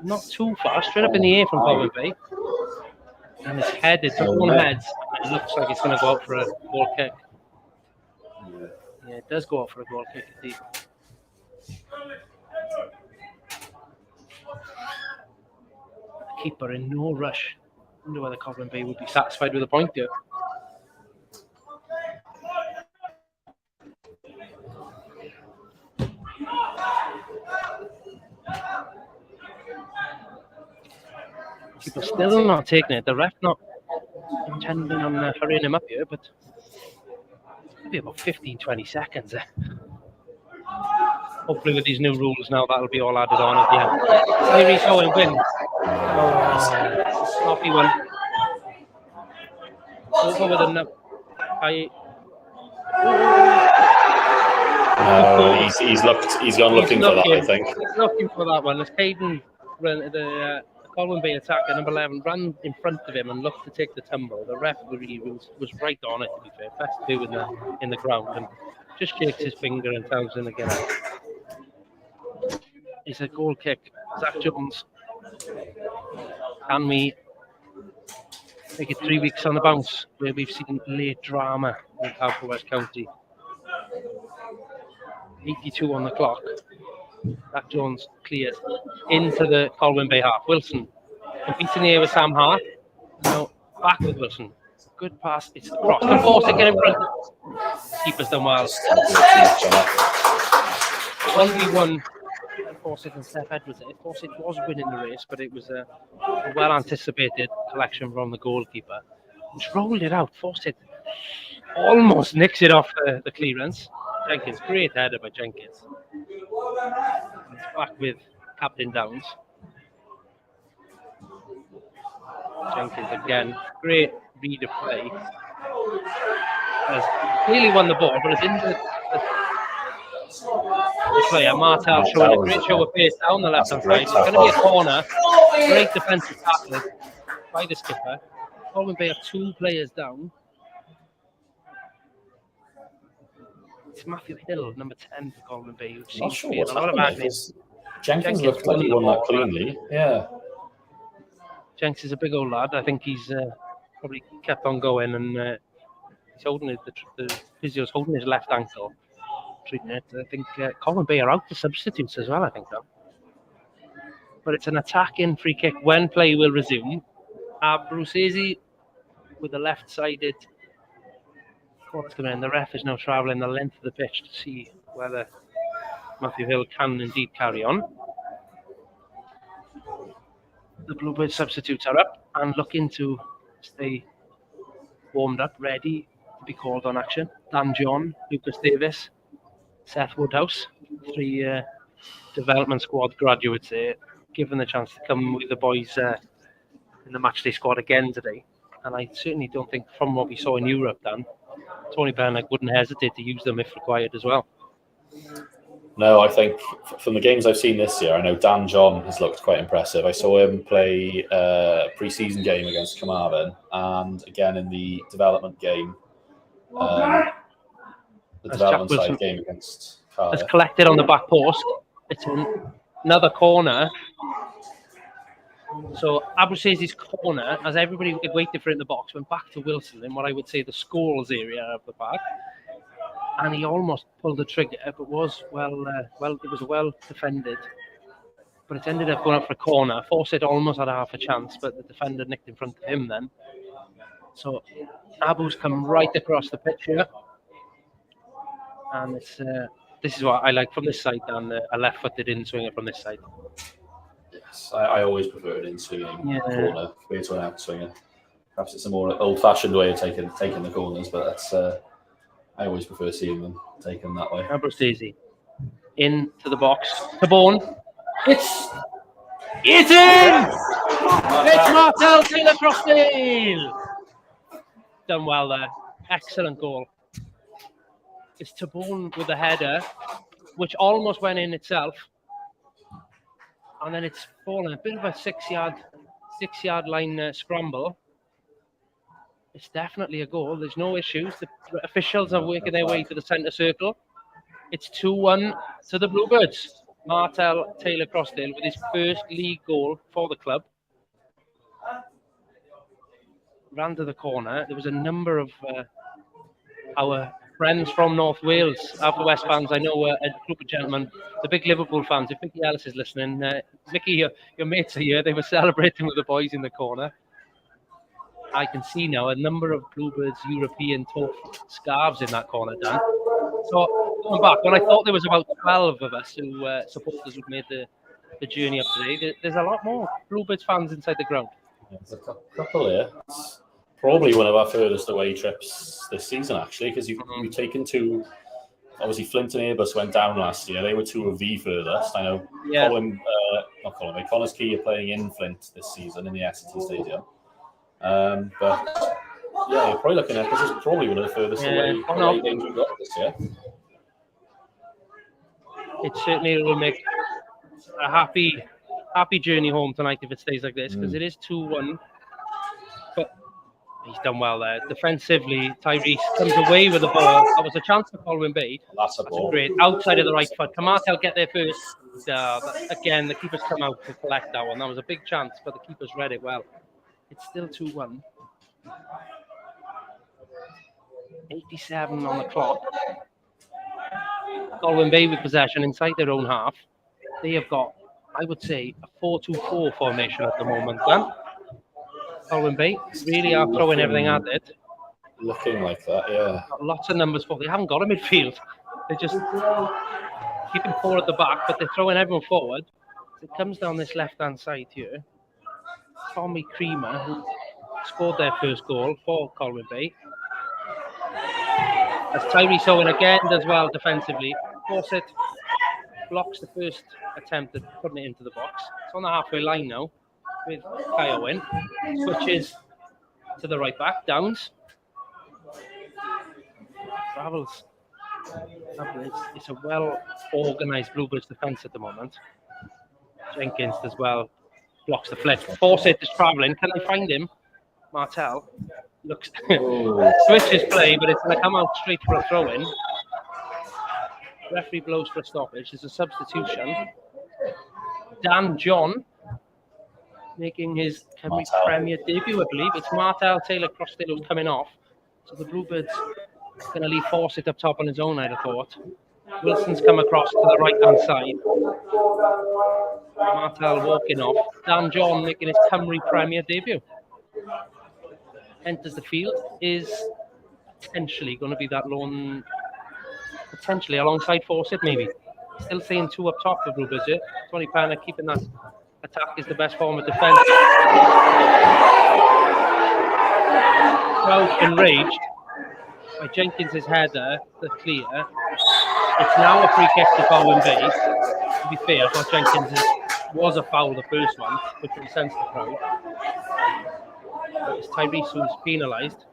not too far, straight up in the air from Colwyn Bay. And it's headed, one heads, and it looks like it's going to go out for a goal kick. Yeah, it does go out for a goal kick indeed. Keeper in no rush. I wonder whether Colwyn Bay would be satisfied with a point there. Keeper still not taking it. The ref not intending on hurrying him up here, but maybe about 15-20 seconds there. Hopefully with these new rules now, that'll be all added on at the end. Tyrese Owen wins. Sloppy one. Over with enough. He's gone looking for that, I think. He's looking for that one. As Caden ran the Colwyn Bay attacker, number 11, ran in front of him and looked to take the tumble. The referee was right on it, to be fair. Best to do in the ground, and just shakes his finger and tells him to get out. It's a goal kick. Zach Jones. Can we make it 3 weeks on the bounce where we've seen late drama with Haverfordwest County? 82 on the clock. Zach Jones cleared into the Colwyn Bay half. Wilson competes in the air with Sam Hart. Now back with Wilson. Good pass. It's the cross. Can Fawcett get in front? Keeper's done well. 1v1. Fawcett and Steph Edwards. Fawcett was winning the race, but it was a well anticipated collection from the goalkeeper. He's rolled it out. Fawcett almost nicks it off the clearance. Jenkins, great header by Jenkins. He's back with Captain Downs. Jenkins again, great read of play. Has clearly won the ball, but it's in the player. Martel showing a great show of pace down the left hand side. It's going to be a corner. Great defensive tackle by the skipper. Colwyn Bay have 2 players down. It's Matthew Hill, number 10 for Colwyn Bay. Not sure what's happening. Jenkins looked like he won that cleanly. Yeah. Jenks is a big old lad. I think he's probably kept on going, and he's holding it. The physio's holding his left ankle, treating it. I think Colwyn Bay are out for substitutes as well. I think so. But it's an attacking free kick when play will resume. Brucesi with the left-sided corner coming in. The ref is now travelling the length of the pitch to see whether Matthew Hill can indeed carry on. The Bluebird substitutes are up and looking to stay warmed up, ready to be called on action. Dan John, Lucas Davis, Seth Woodhouse, 3 development squad graduates there, given the chance to come with the boys in the matchday squad again today. And I certainly don't think, from what we saw in Europe, Dan, Tony Bennett wouldn't hesitate to use them if required as well. No, I think from the games I've seen this year, I know Dan John has looked quite impressive. I saw him play a pre-season game against Carmarthen, and again in the development game, the development side game against Cardiff. It's collected on the back post. It's another corner. So Abrucese's corner, as everybody waited for it in the box, went back to Wilson in what I would say the Scholes area of the park. And he almost pulled the trigger, but was it was well defended. But it ended up going up for a corner. Fawcett almost had half a chance, but the defender nicked in front of him then. So Abu's come right across the pitch here. And it's this is what I like from this side, Dan, a left-footed in-swinger from this side. Yes, I always prefer an in-swinging corner compared to an out-swinger. Perhaps it's a more old-fashioned way of taking the corners, but that's... I always prefer seeing them taken that way. Abrucese into the box. Taborn. It's in! It's Martel Taylor-Crossdale! Done well there. Excellent goal. It's Taborn with the header, which almost went in itself. And then it's fallen. A bit of a six-yard line scramble. It's definitely a goal. There's no issues. The officials are working their way to the centre circle. It's 2-1 to the Bluebirds. Martel Taylor-Crossdale with his first league goal for the club. Ran to the corner. There was a number of our friends from North Wales, Haverfordwest fans. I know a group of gentlemen, the big Liverpool fans. If Mickey Ellis is listening, Mickey, your mates are here. They were celebrating with the boys in the corner. I can see now a number of Bluebirds European turf scarves in that corner, Dan. So going back, when I thought there was about 12 of us who supporters who'd made the journey up today, there's a lot more Bluebirds fans inside the ground. There's a couple here. It's probably one of our furthest away trips this season, actually, because you've taken two. Obviously, Flint and Airbus went down last year. They were two of the furthest. I know Connors Key are playing in Flint this season in the Essendon Stadium. But yeah, you're probably looking at this is probably one of the furthest away games we've got this year. It certainly will make a happy journey home tonight if it stays like this, because it is 2-1. But he's done well there. Defensively, Tyrese comes away with the ball. That was a chance for Colwyn Bay. That's a ball. Great. Outside of the right foot. Martel get there first. Again, the keeper's come out to collect that one. That was a big chance, but the keeper's read it well. It's still 2-1. 87 on the clock. Colwyn Bay with possession inside their own half. They have got, I would say, a 4-2-4 formation at the moment, Dan. Colwyn Bay really are throwing everything at it. Looking like that, yeah. Got lots of numbers for. They haven't got a midfield. They're just keeping four at the back, but they're throwing everyone forward. It comes down this left-hand side here. Tommy Creamer, who scored their first goal for Colwyn Bay. As Tyrese Owen again does well defensively. Fawcett blocks the first attempt at putting it into the box. It's on the halfway line now with Kai Owen. Switches to the right back, Downs. Travels. It's a well-organised Bluebirds defence at the moment. Jenkins as well. Blocks the flick. Fawcett is travelling. Can they find him? Martel looks switches play, but it's going to come out straight for a throw-in. Referee blows for a stoppage. There's a substitution. Dan John making his Premier debut, I believe. It's Martel Taylor-Crossdale who's coming off. So the Bluebirds are going to leave Fawcett up top on his own, I'd have thought. Wilson's come across to the right-hand side. Martel walking off. Dan John making his Cymru Premier debut. Enters the field, is potentially going to be that lone, potentially alongside Fawcett maybe. Still saying two up top for Bluebirds here. Tony Panner keeping that attack is the best form of defence. Crowd enraged by Jenkins' header to clear. It's now a free kick to Colwyn Bay. To be fair, I thought Jenkins was a foul the first one, which incensed the crowd. It's Tyrese who's penalised.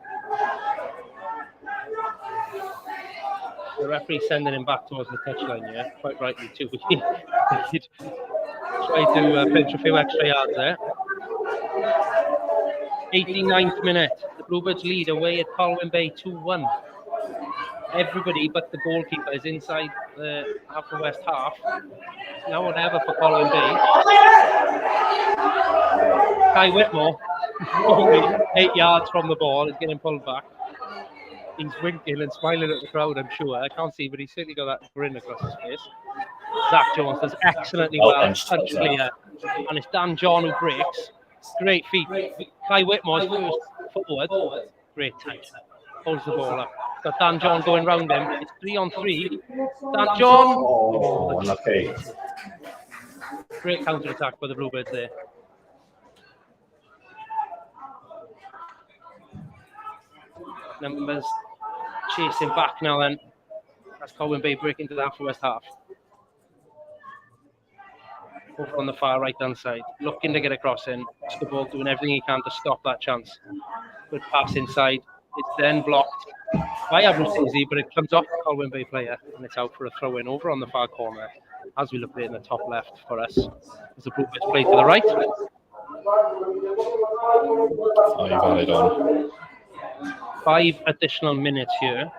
The referee sending him back towards the touchline here, quite rightly too. He'd tried to pinch a few extra yards there. 89th minute. The Bluebirds lead away at Colwyn Bay 2-1. Everybody but the goalkeeper is inside the Haverfordwest half. Now whatever for Colwyn Bay. Kai Whitmore, only 8 yards from the ball, is getting pulled back. He's winking and smiling at the crowd, I'm sure. I can't see, but he's certainly got that grin across his face. Zach Jones does excellently well. Punch clear. And it's Dan John who breaks. Great feet. Kai Whitmore's first forward. Great touch. Holds the ball up. Got Dan John going round him. It's 3-on-3. Dan John. Oh, unlucky. Great counter-attack by the Bluebirds there. Numbers chasing back now then. That's Colwyn Bay breaking to the Haverfordwest half. Over on the far right-hand side. Looking to get across in. The ball doing everything he can to stop that chance. Good pass inside. It's then blocked by Abruzzese, but it comes off the Colwyn Bay player and it's out for a throw-in over on the far corner. As we look at it in the top left for us. As the Bluebirds play to the right. Oh, you've added on. 5 additional minutes here.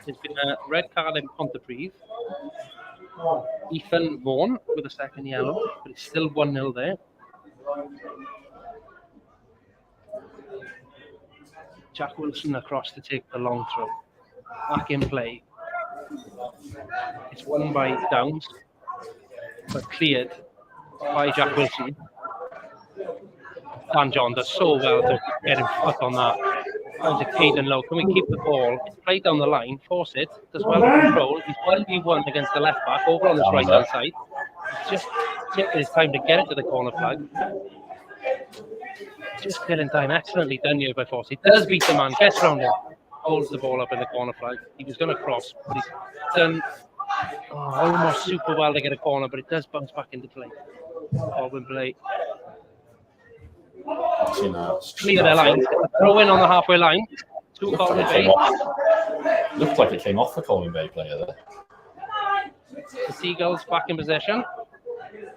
There's been a red card in Pontypridd. Ethan Vaughan with a second yellow, but it's still 1-0 there. Jack Wilson across to take the long throw. Back in play. It's won by Downs, but cleared by Jack Wilson. Dan John does so well to get him foot on that. Down to Caden Lowe. Can we keep the ball? It's played down the line. Force it. Does well to control. He's 1v1 against the left back over on this right hand side. He's just taking his time to get it to the corner flag. Just killing time. Excellently done here by Force. He does beat the man. Gets round him. Holds the ball up in the corner flag. He was going to cross, but he's done almost super well to get a corner, but it does bounce back into play. Colwyn Bay. Clear their line. Throw in on the halfway line. To Colwyn Bay. Looked like it came off the Colwyn Bay player there. The Seagulls back in possession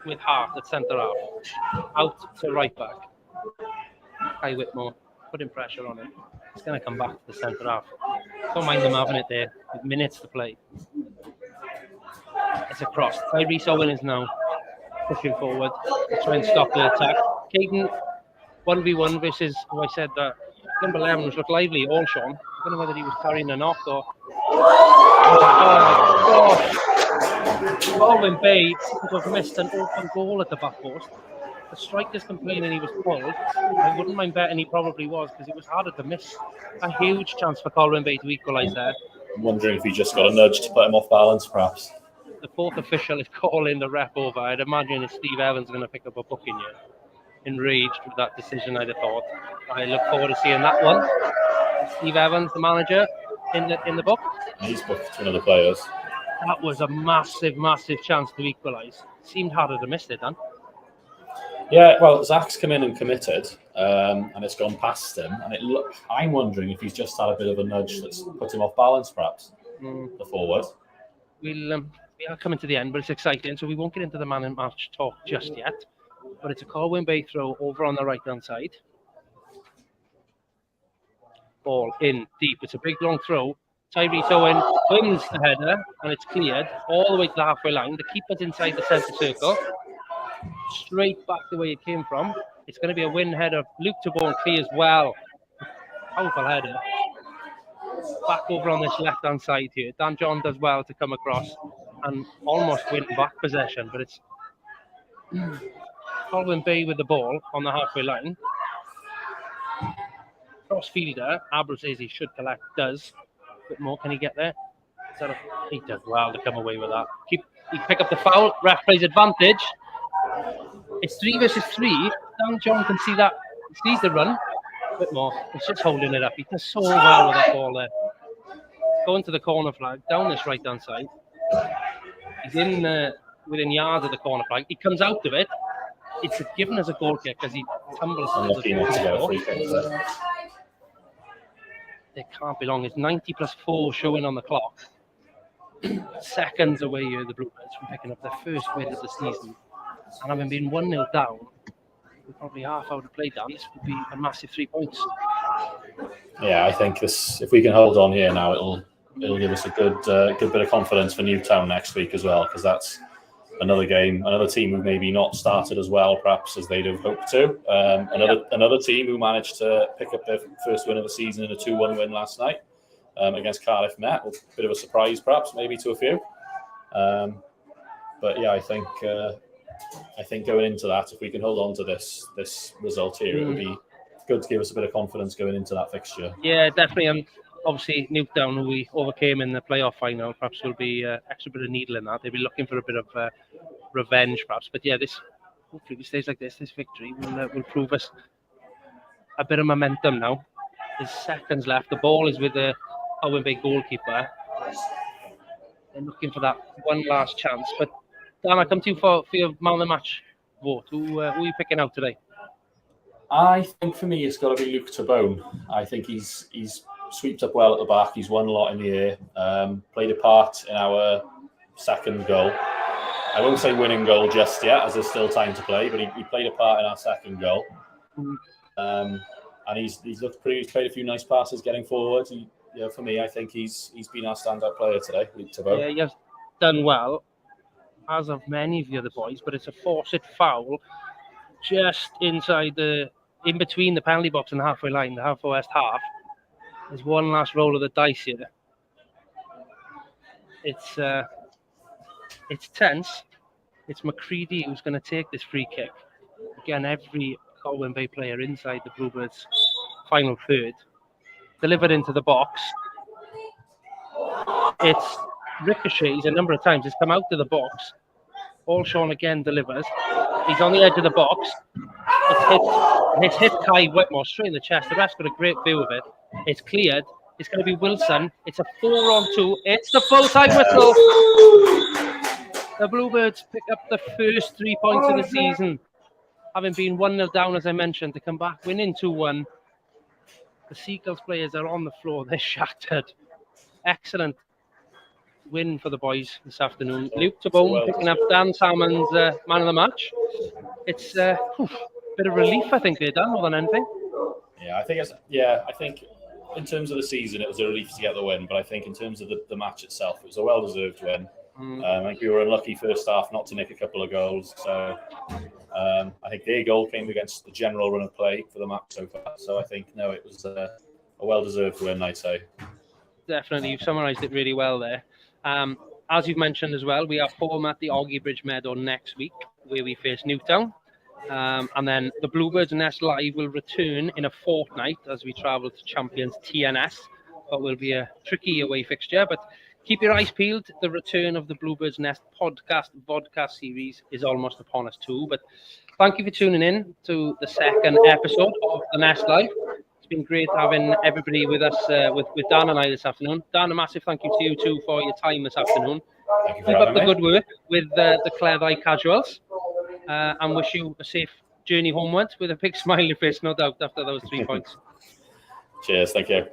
with Hart at centre half. Out to right back. Kai Whitmore putting pressure on him. It's going to come back to the centre half. Don't mind them having it there with minutes to play. It's a cross. Tyrese Owen is now pushing forward to try and stop the attack. Caden 1v1 versus who I said that number 11 looked lively, all Sean. I don't know whether he was carrying a knock or. Oh my gosh! Colwyn Bay seems to have missed an open goal at the back post. The striker's complaining he was pulled. I wouldn't mind betting he probably was because it was harder to miss. A huge chance for Colwyn Bay to equalise there. I'm wondering if he just got a nudge to put him off balance, perhaps. The fourth official is calling the ref over. I'd imagine it's Steve Evans going to pick up a booking here. Enraged with that decision, I'd have thought. I look forward to seeing that one. Steve Evans, the manager, in the book. He's booked to another players. That was a massive, massive chance to equalise. Seemed harder to miss it, Dan. Yeah, well, Zach's come in and committed, and it's gone past him. And I'm wondering if he's just had a bit of a nudge that's put him off balance, perhaps. The forward. We are coming to the end, but it's exciting, so we won't get into the man and match talk just yet. But it's a Colwyn Bay throw over on the right-hand side. Ball in deep. It's a big, long throw. Tyrese Owen wins the header, and it's cleared all the way to the halfway line. The keeper's inside the centre circle. Straight back the way it came from. It's going to be a win header. Luke Tabone clears well. Powerful header. Back over on this left-hand side here. Dan John does well to come across and almost win back possession, but it's Colwyn Bay with the ball on the halfway line. Cross fielder, Abruzzese should collect, does. A bit more, can he get there? He does well to come away with that. He pick up the foul, ref plays advantage. It's 3 versus 3. Dan John can see that. He sees the run. A bit more. He's just holding it up. He does so well with that ball there. Going to the corner flag, down this right-hand side. He's in within yards of the corner flag. He comes out of it. It's given as a goal kick as he tumbles to the floor. It can't be long. It's 90 plus 4 showing on the clock. seconds away here, the Bluebirds, from picking up their first win of the season. And having been 1-0 down, with probably half hour to play down, this would be a massive 3 points. Yeah, I think this, if we can hold on here now, it'll give us a good bit of confidence for Newtown next week as well, because that's another game, another team who maybe not started as well perhaps as they'd have hoped to. Another team who managed to pick up their first win of the season in a 2-1 win last night against Cardiff Met. A bit of a surprise perhaps, maybe to a few. But yeah, I think going into that, if we can hold on to this result here, it would be good to give us a bit of confidence going into that fixture. Yeah, definitely. Obviously, Newtown, who we overcame in the playoff final, perhaps will be extra bit of needle in that. They'll be looking for a bit of revenge, perhaps. But yeah, hopefully, if it stays like this victory will prove us a bit of momentum now. There's seconds left. The ball is with the Colwyn Bay goalkeeper. They're looking for that one last chance. But Dan, I come to you for your man of the match vote. Who are you picking out today? I think for me, it's got to be Luke Tabone. I think he's sweeps up well at the back. He's won a lot in the air. Played a part in our second goal. I won't say winning goal just yet, as there's still time to play, but he played a part in our second goal. And he's looked pretty. He's played a few nice passes getting forward. For me, I think he's been our standout player today, Luke Tabone. Yeah, you've done well, as have many of the other boys, but it's a forced foul just in between the penalty box and the halfway line, the Haverfordwest half. There's one last roll of the dice here. It's tense. It's McCready who's going to take this free kick. Again, every Colwyn Bay player inside the Bluebirds' final third. Delivered into the box. It's ricochets a number of times. It's come out to the box. All Sean again delivers. He's on the edge of the box. It's hit Kai Whitmore straight in the chest. The ref's got a great view of it. It's cleared. It's going to be Wilson. It's a 4-on-2. It's the full-time whistle. The Bluebirds pick up the first 3 points of the season. Having been 1-0 down, as I mentioned, to come back, winning 2-1. The Seagulls players are on the floor. They're shattered. Excellent win for the boys this afternoon. Luke Tabone picking up Dan Salmon's man of the match. It's a bit of relief, I think, they're done more than anything. I think in terms of the season, it was a relief to get the win, but I think in terms of the match itself, it was a well-deserved win. I think we were unlucky first half not to nick a couple of goals. So I think their goal came against the general run of play for the match so far. So I think, it was a well-deserved win, I'd say. Definitely. You've summarised it really well there. As you've mentioned as well, we are home at the Augie Bridge Meadow next week, where we face Newtown. And then the Bluebirds Nest Live will return in a fortnight as we travel to Champions TNS. But will be a tricky away fixture. But keep your eyes peeled. The return of the Bluebirds Nest vodcast series is almost upon us too. But thank you for tuning in to the second episode of the Nest Live. It's been great having everybody with us, with Dan and I this afternoon. Dan, a massive thank you to you too for your time this afternoon. Thank you for Keep up the having me. good work with the Clear Eye Casuals. And wish you a safe journey homeward with a big smiley face, no doubt, after those 3 points. Cheers, thank you.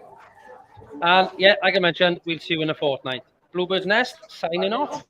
And yeah, like I mentioned, we'll see you in a fortnight. Bluebirds Nest, signing off.